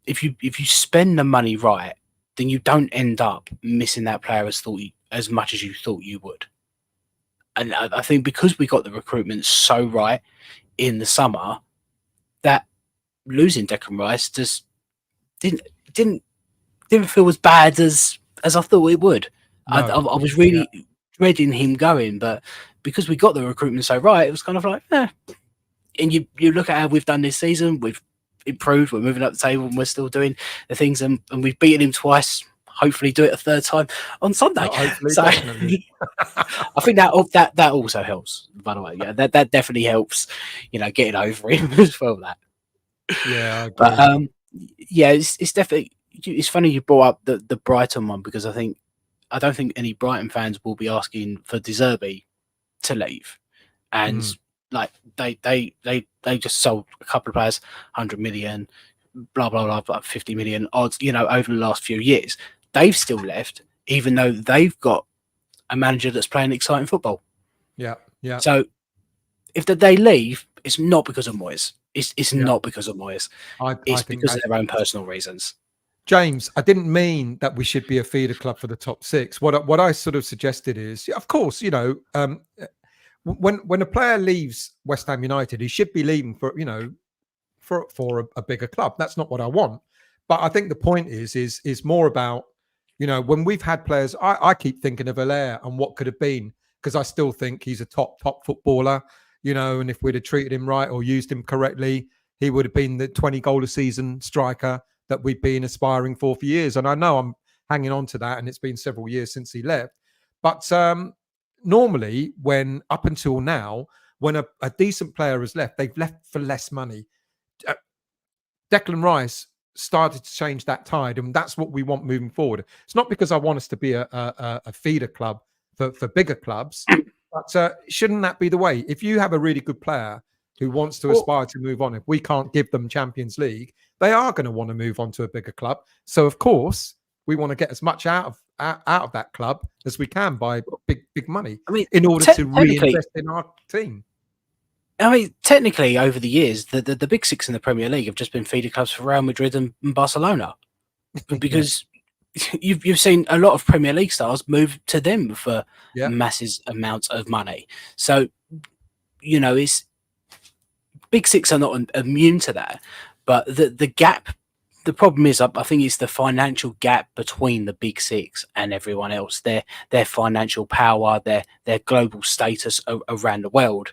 if you spend the money right, then you don't end up missing that player as much as you thought you would. And I think because we got the recruitment so right in the summer, that losing Declan Rice just didn't feel as bad as I thought it would. No, I was really dreading him going, but because we got the recruitment so right, it was kind of like, And you look at how we've done this season, we've improved, we're moving up the table, and we're still doing the things, and we've beaten him twice. Hopefully, do it a third time on Sunday. So I think that also helps. By the way, that definitely helps. Getting over him as well. That I agree. But it's definitely. It's funny you brought up the Brighton one, because I don't think any Brighton fans will be asking for De Zerbi to leave, and like they just sold a couple of players, 100 million, blah blah blah, 50 million odds, over the last few years. They've still left, even though they've got a manager that's playing exciting football. Yeah. So if they leave, it's not because of Moyes. It's not because of Moyes. It's because of their own personal reasons. James, I didn't mean that we should be a feeder club for the top 6. What I sort of suggested is, of course, when a player leaves West Ham United, he should be leaving for a bigger club. That's not what I want. But I think the point is more about, when we've had players, I keep thinking of Allaire and what could have been, because I still think he's a top footballer, and if we'd have treated him right or used him correctly, he would have been the 20 goal a season striker that we've been aspiring for years. And I know I'm hanging on to that, and it's been several years since he left. But normally, up until now, when a decent player has left, they've left for less money. Declan Rice started to change that tide, and that's what we want moving forward. It's not because I want us to be a feeder club for bigger clubs, but shouldn't that be the way? If you have a really good player who wants to aspire to move on, if we can't give them Champions League, they are going to want to move on to a bigger club. So of course we want to get as much out of that club as we can by big money, in order to reinvest in our team. Technically, over the years, the big 6 in the Premier League have just been feeder clubs for Real Madrid and Barcelona, because you've seen a lot of Premier League stars move to them for massive amounts of money. So, it's Big Six are not immune to that, but the gap. The problem is, I think it's the financial gap between the Big Six and everyone else. Their financial power, their global status around the world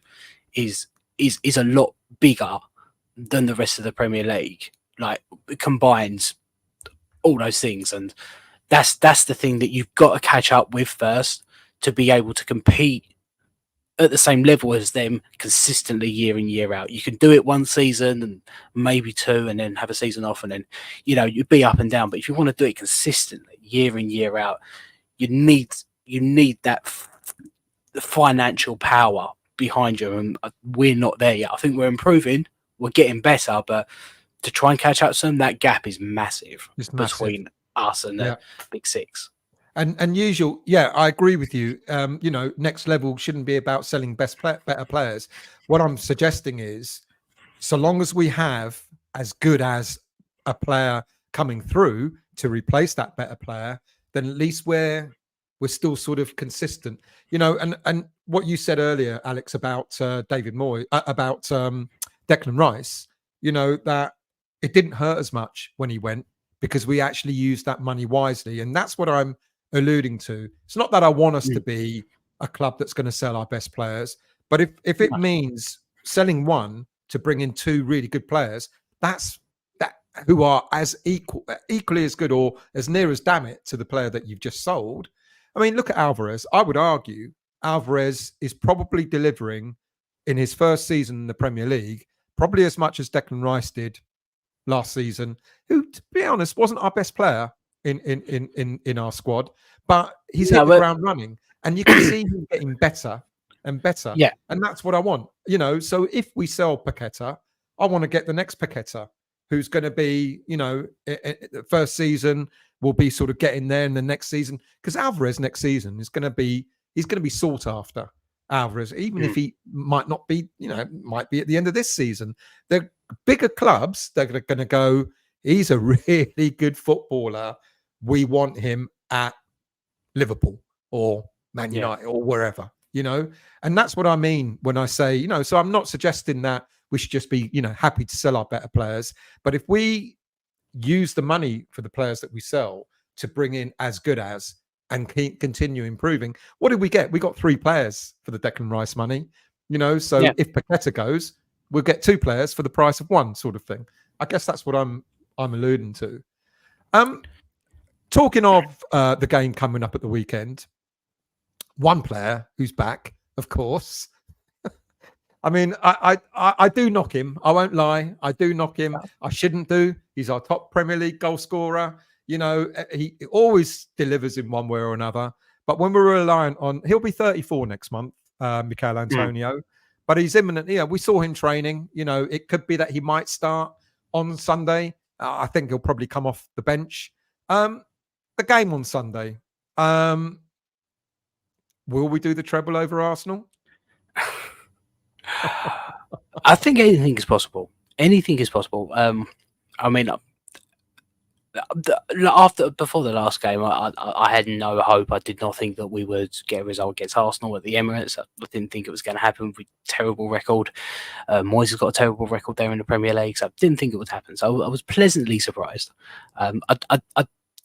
is a lot bigger than the rest of the Premier League. Like, it combines all those things, and that's the thing that you've got to catch up with first to be able to compete at the same level as them consistently year in, year out. You can do it one season and maybe two, and then have a season off, and then you'd be up and down. But if you want to do it consistently year in, year out, you need that financial power behind you, and we're not there yet. I think we're improving, we're getting better, but to try and catch up to them, that gap is massive between us and the Big Six. And usual, I agree with you. Next level shouldn't be about selling better players. What I'm suggesting is, so long as we have as good as a player coming through to replace that better player, then at least we're still sort of consistent. And what you said earlier, Alex, about David Moyes, about Declan Rice, that it didn't hurt as much when he went because we actually used that money wisely. And that's what I'm alluding to. It's not that I want us to be a club that's going to sell our best players, but if it means selling one to bring in two really good players, that's who are as equally as good or as near as damn it to the player that you've just sold. I mean, look at Alvarez. I would argue Alvarez is probably delivering in his first season in the Premier League probably as much as Declan Rice did last season, who, to be honest, wasn't our best player in our squad, but he's hit the ground running, and you can see him getting better and better. Yeah, and that's what I want. So if we sell Paqueta, I want to get the next Paqueta, who's going to be, the first season will be sort of getting there in the next season, because Alvarez next season is going to be sought after. Alvarez, even if he might not be, might be at the end of this season. The bigger clubs, they're going to go, he's a really good footballer. We want him at Liverpool or Man United or wherever, and that's what I mean when I say, so I'm not suggesting that we should just be, happy to sell our better players. But if we use the money for the players that we sell to bring in as good as and continue improving, what did we get? We got 3 players for the Declan Rice money, so if Paqueta goes, we'll get 2 players for the price of 1, sort of thing. I guess that's what I'm alluding to. Talking of the game coming up at the weekend, one player who's back, of course. I mean, I do knock him. I won't lie. I do knock him. I shouldn't do. He's our top Premier League goal scorer. He always delivers in one way or another. But when we're reliant on, he'll be 34 next month, Michail Antonio. But he's imminent. We saw him training. It could be that he might start on Sunday. I think he'll probably come off the bench. The game on Sunday. Will we do the treble over Arsenal? I think anything is possible. Anything is possible. I mean, before the last game, I had no hope. I did not think that we would get a result against Arsenal at the Emirates. I didn't think it was going to happen. With terrible record, Moyes has got a terrible record there in the Premier League, so I didn't think it would happen. So I was pleasantly surprised. I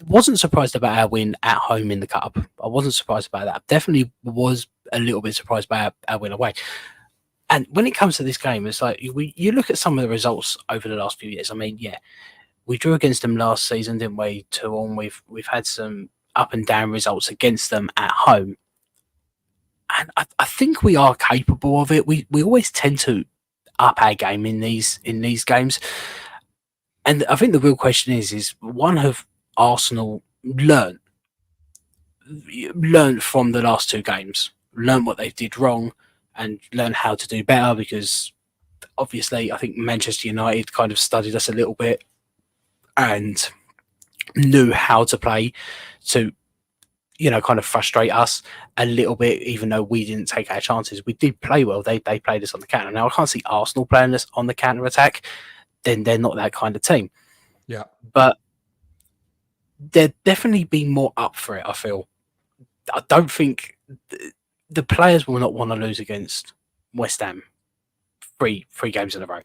wasn't surprised about our win at home in the cup. I wasn't surprised about that. I definitely was a little bit surprised by our win away. And when it comes to this game, it's like you look at some of the results over the last few years. I mean, we drew against them last season, didn't we? 2-1. We've had some up and down results against them at home, and I think we are capable of it. We always tend to up our game in these games, and I think the real question is one, have Arsenal learned from the last 2 games, learn what they did wrong, and learn how to do better? Because obviously, I think Manchester United kind of studied us a little bit and knew how to play to, kind of frustrate us a little bit, even though we didn't take our chances. We did play well. They played us on the counter. Now, I can't see Arsenal playing us on the counter attack. Then they're not that kind of team. Yeah. But they'd definitely be more up for it, I feel. I don't think the players will not want to lose against West Ham three games in a row.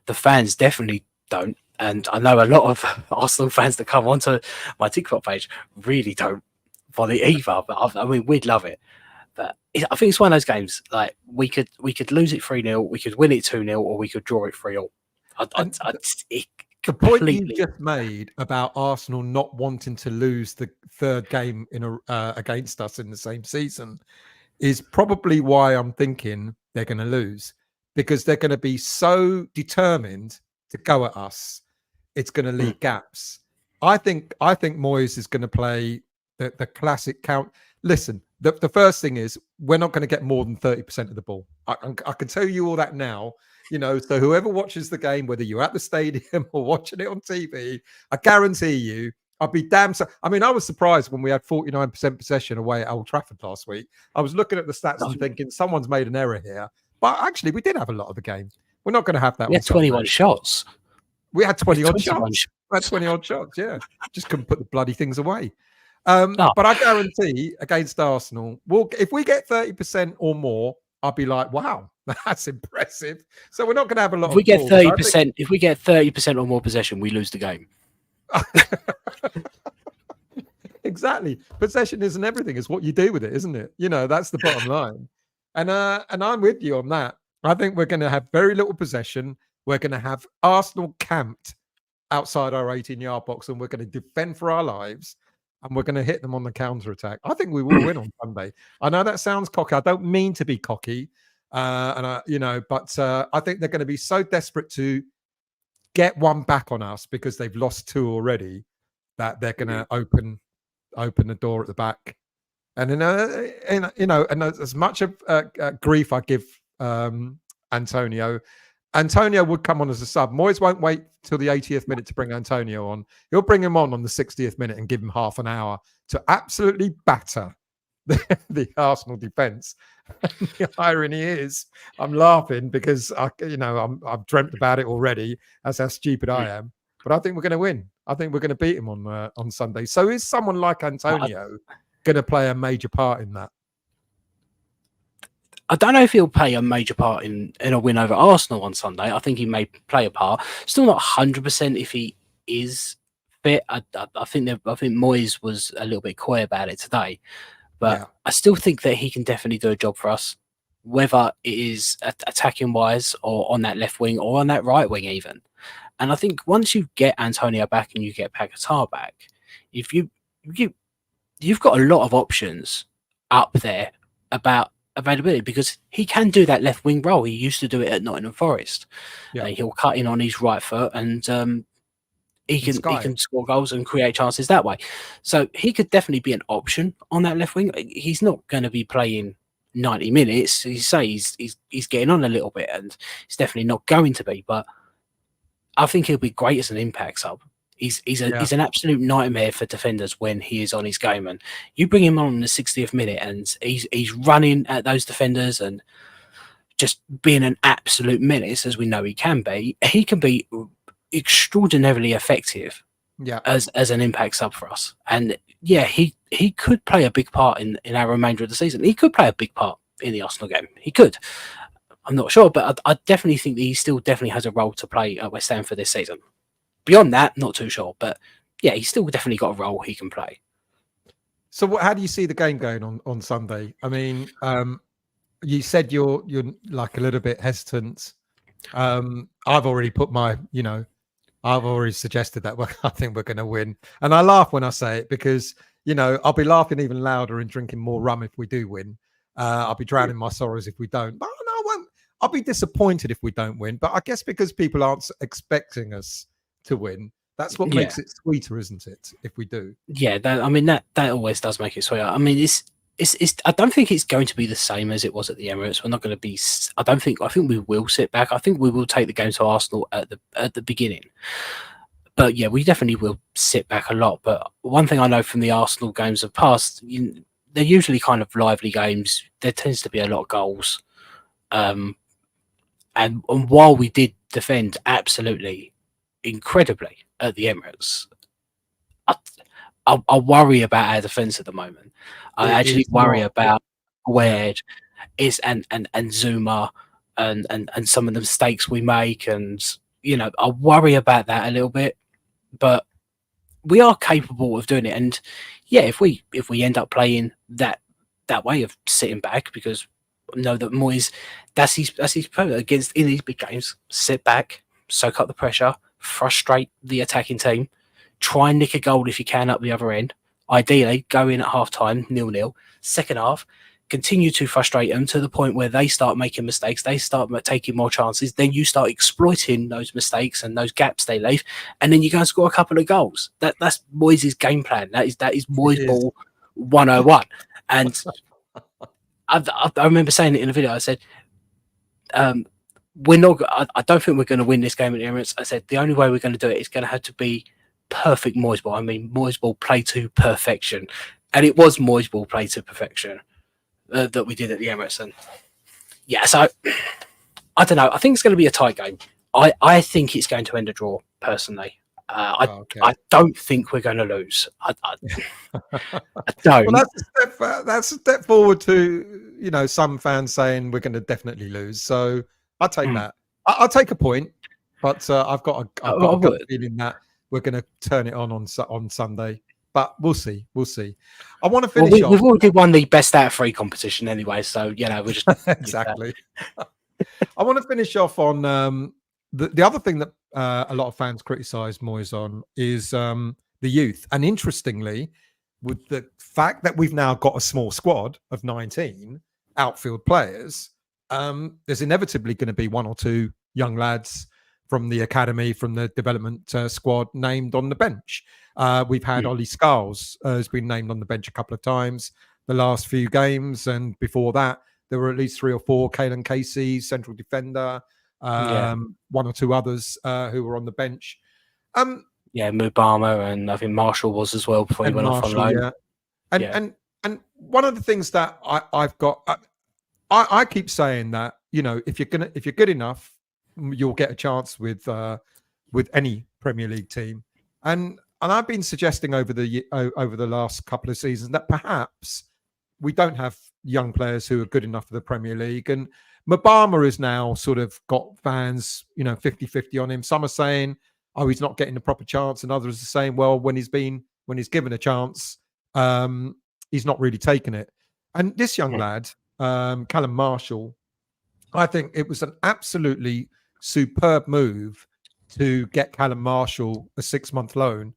The fans definitely don't, and I know a lot of Arsenal fans that come onto my TikTok page really don't want it either. But I mean, we'd love it. But I think it's one of those games like we could lose it 3-0, we could win it 2-0, or we could draw it 3-0. The point you just made about Arsenal not wanting to lose the third game against us in the same season is probably why I'm thinking they're going to lose, because they're going to be so determined to go at us. It's going to leave gaps. I think Moyes is going to play the classic count. Listen, the first thing is we're not going to get more than 30% of the ball. I can tell you all that now. So whoever watches the game, whether you're at the stadium or watching it on TV, I guarantee you, I'll be damn. I mean, I was surprised when we had 49% possession away at Old Trafford last week. I was looking at the stats and thinking someone's made an error here. But actually, we did have a lot of the game. We're not going to have that. We had 21 shots. We had 20 odd shots. We had 20 odd shots. Yeah, just couldn't put the bloody things away. But I guarantee against Arsenal, if we get 30% or more, I'll be like, wow, that's impressive. So we're not going to have a lot. If we get 30%, if we get 30% or more possession, we lose the game. Exactly. Possession isn't everything. It's what you do with it, isn't it? That's the bottom line. And I'm with you on that. I think we're going to have very little possession. We're going to have Arsenal camped outside our 18-yard box, and we're going to defend for our lives. And we're going to hit them on the counter attack. I think we will win on Sunday. I know that sounds cocky. I don't mean to be cocky, but I think they're going to be so desperate to get one back on us because they've lost two already that they're going to open the door at the back. And and as much of grief I give Antonio would come on as a sub. Moyes won't wait till the 80th minute to bring Antonio on. He'll bring him on the 60th minute and give him half an hour to absolutely batter the Arsenal defence. The irony is, I'm laughing because I've dreamt about it already. That's how stupid I am. But I think we're going to win. I think we're going to beat him on Sunday. So is someone like Antonio going to play a major part in that? I don't know if he'll play a major part in a win over Arsenal on Sunday. I think he may play a part. Still not 100% if he is fit. I think Moyes was a little bit coy about it today, but I still think that he can definitely do a job for us, whether it is attacking wise or on that left wing or on that right wing even. And I think once you get Antonio back and you get Paquetá back, if you've got a lot of options up there about availability, because he can do that left wing role. He used to do it at Nottingham Forest. He'll cut in on his right foot and he can score goals and create chances that way. So he could definitely be an option on that left wing. He's not going to be playing 90 minutes. He's getting on a little bit, and he's definitely not going to be. But I think he'll be great as an impact sub. He's an absolute nightmare for defenders when he is on his game, and you bring him on in the 60th minute and he's running at those defenders and just being an absolute menace, as we know he can be. He can be extraordinarily effective as an impact sub for us. And he could play a big part in our remainder of the season. He could play a big part in the Arsenal game. He could. I'm not sure, but I definitely think that he still definitely has a role to play at West Ham for this season. Beyond that, not too sure, but he's still definitely got a role he can play. So, how do you see the game going on Sunday? I mean, you said you're like a little bit hesitant. I've already put my, I've already suggested that I think we're going to win, and I laugh when I say it because I'll be laughing even louder and drinking more rum if we do win. I'll be drowning my sorrows if we don't. But no, I won't. I'll be disappointed if we don't win. But I guess because people aren't expecting us to win, that's what makes it sweeter, isn't it? If we do, that always does make it sweeter. I mean, it's I don't think it's going to be the same as it was at the Emirates. We're not going to be. I think we will sit back. I think we will take the game to Arsenal at the beginning. But we definitely will sit back a lot. But one thing I know from the Arsenal games of past, they're usually kind of lively games. There tends to be a lot of goals. And while we did defend absolutely incredibly at the Emirates, I worry about our defence at the moment. I actually worry about where and Zuma. and some of the mistakes we make, and I worry about that a little bit, but we are capable of doing it. And yeah, if we end up playing that way of sitting back, because I know that Moyes, that's his purpose against in these big games: sit back, soak up the pressure, frustrate the attacking team, try and nick a goal if you can up the other end. Ideally, go in at half time 0-0. Second half, continue to frustrate them to the point where they start making mistakes, they start taking more chances, then you start exploiting those mistakes and those gaps they leave, and then you go and score a couple of goals. That's Moyes' game plan. That is Moyes ball 101. And I remember saying it in a video. I said, we're not. I don't think we're going to win this game at the Emirates. I said the only way we're going to do it is going to have to be perfect Moyes ball. I mean, Moyes ball play to perfection, and it was Moyes ball play to perfection that we did at the Emirates. And yeah, so I don't know. I think it's going to be a tight game. I think it's going to end a draw, personally. I don't think we're going to lose. I don't. Well, that's a step forward to some fans saying we're going to definitely lose. So I'll take that. I'll take a point, but I've got a good feeling that we're going to turn it on Sunday. But we'll see. I want to finish off. We've already won the best out of 3 competition anyway, so we're just exactly. I want to finish off on the other thing that a lot of fans criticise Moyes on is the youth. And interestingly, with the fact that we've now got a small squad of 19 outfield players, there's inevitably going to be 1 or 2 young lads from the academy, from the development squad named on the bench. We've had Ollie Scarles has been named on the bench a couple of times the last few games, and before that there were at least 3 or 4. Kalen Casey, central defender, 1 or 2 others who were on the bench. Mubama, and I think Marshall was as well before he went off on loan. And one of the things that I've got, I keep saying that if you're good enough, you'll get a chance with any Premier League team. And I've been suggesting over the last couple of seasons that perhaps we don't have young players who are good enough for the Premier League. And Mubama is now sort of got fans, 50-50 on him. Some are saying, oh, he's not getting the proper chance. And others are saying, well, when he's given a chance, he's not really taken it. And this young lad, Callum Marshall, I think it was an absolutely superb move to get Callum Marshall a 6-month loan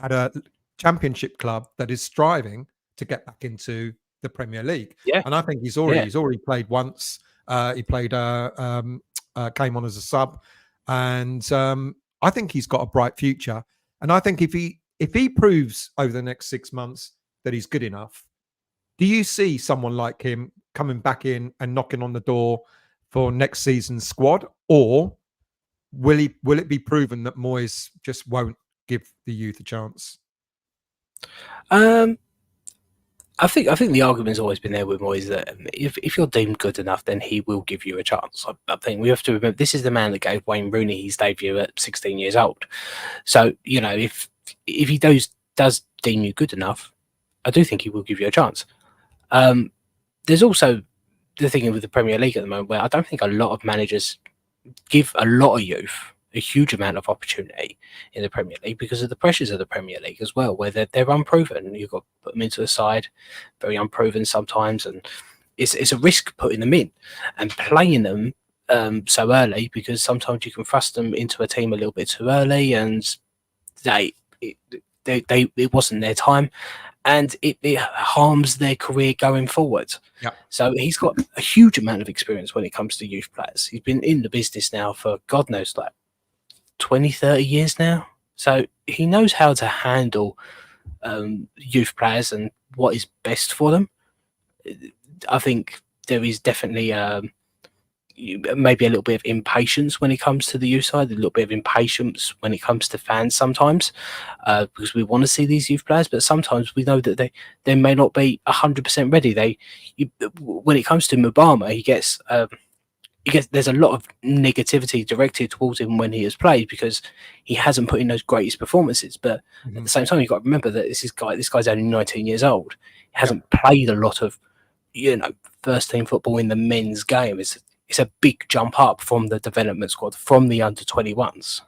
at a championship club that is striving to get back into the Premier League. And I think he's already played once. He played came on as a sub, and I think he's got a bright future. And I think if he proves over the next 6 months that he's good enough, do you see someone like him coming back in and knocking on the door for next season's squad, or will it be proven that Moyes just won't give the youth a chance? I think the argument's always been there with Moyes that if you're deemed good enough, then he will give you a chance. I think we have to remember this is the man that gave Wayne Rooney his debut at 16 years old. So if he does deem you good enough, I do think he will give you a chance. There's also the thing with the Premier League at the moment where I don't think a lot of managers give a lot of youth a huge amount of opportunity in the Premier League because of the pressures of the Premier League as well, where they're unproven. You've got to put them into a side, very unproven sometimes, and it's a risk putting them in and playing them so early, because sometimes you can thrust them into a team a little bit too early, and it wasn't their time, and it harms their career going forward. So he's got a huge amount of experience when it comes to youth players. He's been in the business now for God knows 20, 30 years now. So he knows how to handle youth players and what is best for them. I think there is definitely maybe a little bit of impatience when it comes to the youth side, a little bit of impatience when it comes to fans sometimes, because we want to see these youth players, but sometimes we know that they may not be 100% ready. When it comes to Mubama, he gets there's a lot of negativity directed towards him when he has played because he hasn't put in those greatest performances. But at the same time, you've got to remember that this guy's only 19 years old. He hasn't played a lot of first team football in the men's game. It's it's a big jump up from the development squad, from the under-21s.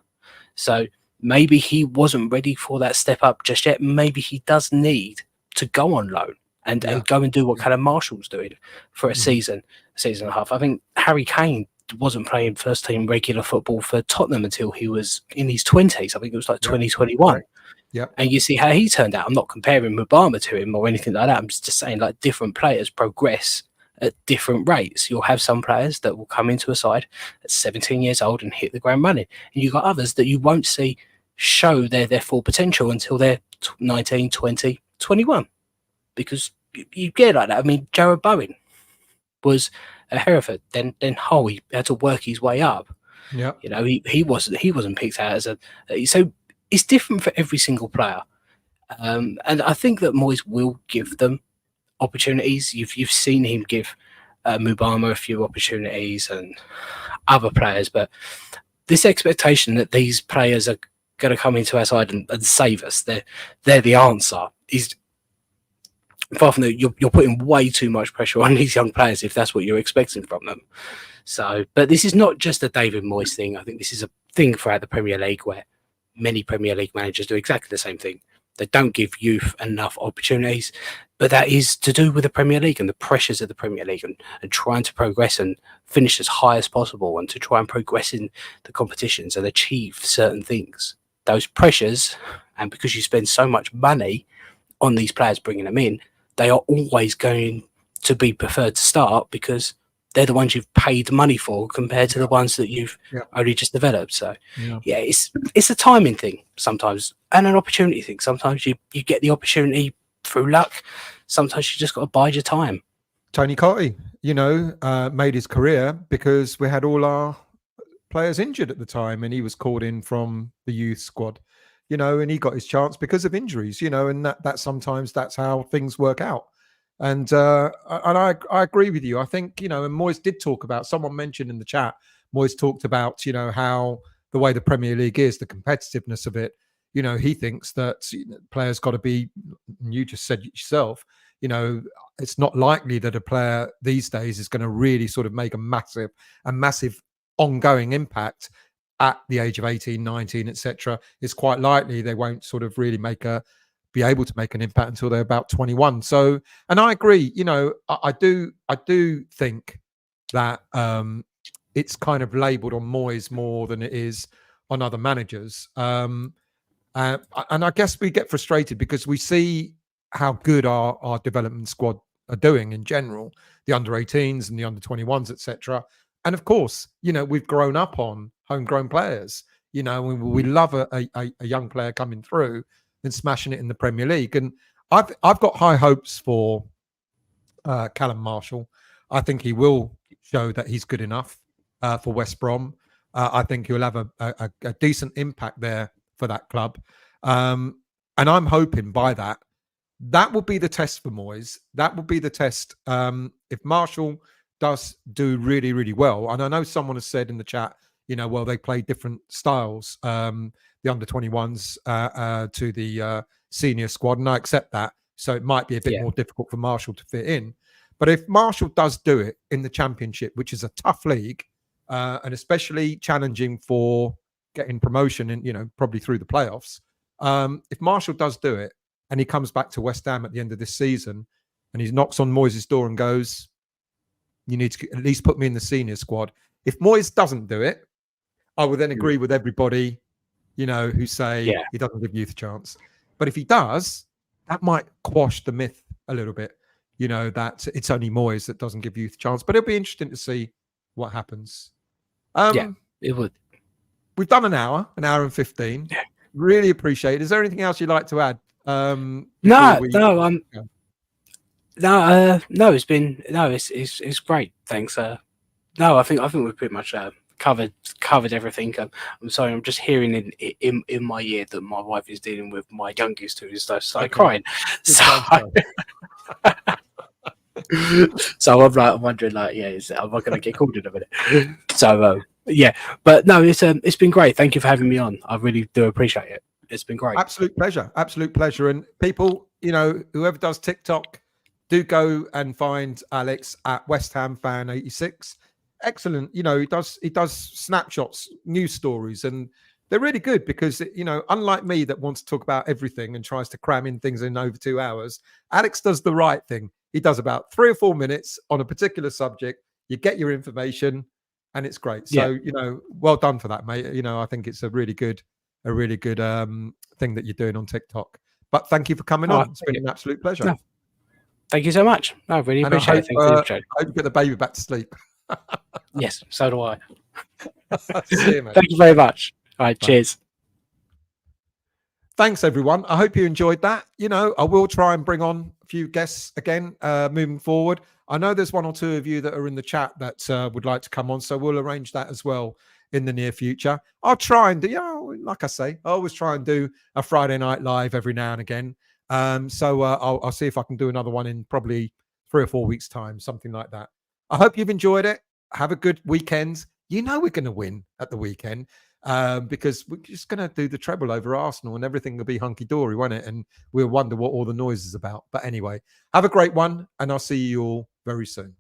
So maybe he wasn't ready for that step up just yet. Maybe he does need to go on loan and go and do what Callum Marshall's doing for a season and a half. I think Harry Kane wasn't playing first team regular football for Tottenham until he was in his 20s. I think it was like 2021. Yeah. And you see how he turned out. I'm not comparing Mubama to him or anything like that. I'm just saying, like, different players progress at different rates. You'll have some players that will come into a side at 17 years old and hit the ground running. And you've got others that you won't see show their full potential until they're 19, 20, 21. Because you get like that. I mean, Jared Bowen was a Hereford, then Hull. He had to work his way up. Yeah. You know, he wasn't picked out as so it's different for every single player. And I think that Moyes will give them opportunities. You've seen him give Mubama a few opportunities and other players, but this expectation that these players are going to come into our side and save us, they're the answer, is far from that. You're putting way too much pressure on these young players if that's what you're expecting from them. So, but this is not just a David Moyes thing. I think this is a thing throughout the Premier League where many Premier League managers do exactly the same thing. They don't give youth enough opportunities, but that is to do with the Premier League and the pressures of the Premier League and trying to progress and finish as high as possible and to try and progress in the competitions and achieve certain things. Those pressures, and because you spend so much money on these players bringing them in, they are always going to be preferred to start because they're the ones you've paid money for compared to the ones that you've only just developed. So, it's a timing thing sometimes and an opportunity thing. Sometimes you get the opportunity through luck. Sometimes you just got to bide your time. Tony Cottee, made his career because we had all our players injured at the time and he was called in from the youth squad, and he got his chance because of injuries, and that sometimes that's how things work out. And I agree with you. I think, and Moyes did talk about, someone mentioned in the chat, Moyes talked about, how the way the Premier League is, the competitiveness of it, he thinks that players got to be, and you just said yourself, it's not likely that a player these days is going to really sort of make a massive ongoing impact at the age of 18, 19, etc. It's quite likely they won't sort of really be able to make an impact until they're about 21. So, and I agree, I do think that it's kind of labelled on Moyes more than it is on other managers. And I guess we get frustrated because we see how good our development squad are doing in general, the under 18s and the under 21s, etc. And of course, we've grown up on homegrown players. We love a young player coming through and smashing it in the Premier League. And I've got high hopes for Callum Marshall. I think he will show that he's good enough for West Brom. I think he'll have a decent impact there for that club. And I'm hoping by that will be the test for Moyes. That will be the test. If Marshall does do really, really well, and I know someone has said in the chat, well, they play different styles, the under 21s to the senior squad, and I accept that. So it might be a bit more difficult for Marshall to fit in. But if Marshall does do it in the Championship, which is a tough league, and especially challenging for getting promotion and, probably through the playoffs, if Marshall does do it and he comes back to West Ham at the end of this season and he knocks on Moyes' door and goes, you need to at least put me in the senior squad. If Moyes doesn't do it, I would then agree with everybody, who say he doesn't give youth a chance. But if he does, that might quash the myth a little bit, that it's only Moyes that doesn't give youth a chance. But it'll be interesting to see what happens. It would. We've done an hour and 15. Yeah. Really appreciate it. Is there anything else you'd like to add? No, it's great. Thanks. No, I think we've pretty much covered everything. I'm sorry, I'm just hearing in my ear that my wife is dealing with my youngest who is started crying. So, so I'm wondering, am I going to get called in a minute? So but no, it's been great. Thank you for having me on. I really do appreciate it. It's been great. Absolute pleasure. And people, whoever does TikTok, do go and find Alex at West Ham Fan 86. excellent. You know, he does snapshots, news stories, and they're really good because, you know, unlike me that wants to talk about everything and tries to cram in things in over 2 hours, Alex does the right thing. He does about 3 or 4 minutes on a particular subject. You get your information, and it's great. So, you know, well done for that, mate. You know, I think it's a really good thing that you're doing on TikTok. But thank you for coming on. It's been an absolute pleasure. No, thank you so much. I really appreciate it. Thank you. I hope you get the baby back to sleep. Yes, so do I. See you, mate. Thank you very much. All right, cheers. Thanks, everyone. I hope you enjoyed that. You know, I will try and bring on a few guests again moving forward. I know there's 1 or 2 of you that are in the chat that would like to come on, so we'll arrange that as well in the near future. I'll try and do, you know, like I say, I always try and do a Friday night live every now and again. So I'll see if I can do another one in probably 3 or 4 weeks' time, something like that. I hope you've enjoyed it. Have a good weekend. You know we're going to win at the weekend because we're just going to do the treble over Arsenal and everything will be hunky-dory, won't it? And we'll wonder what all the noise is about. But anyway, have a great one, and I'll see you all very soon.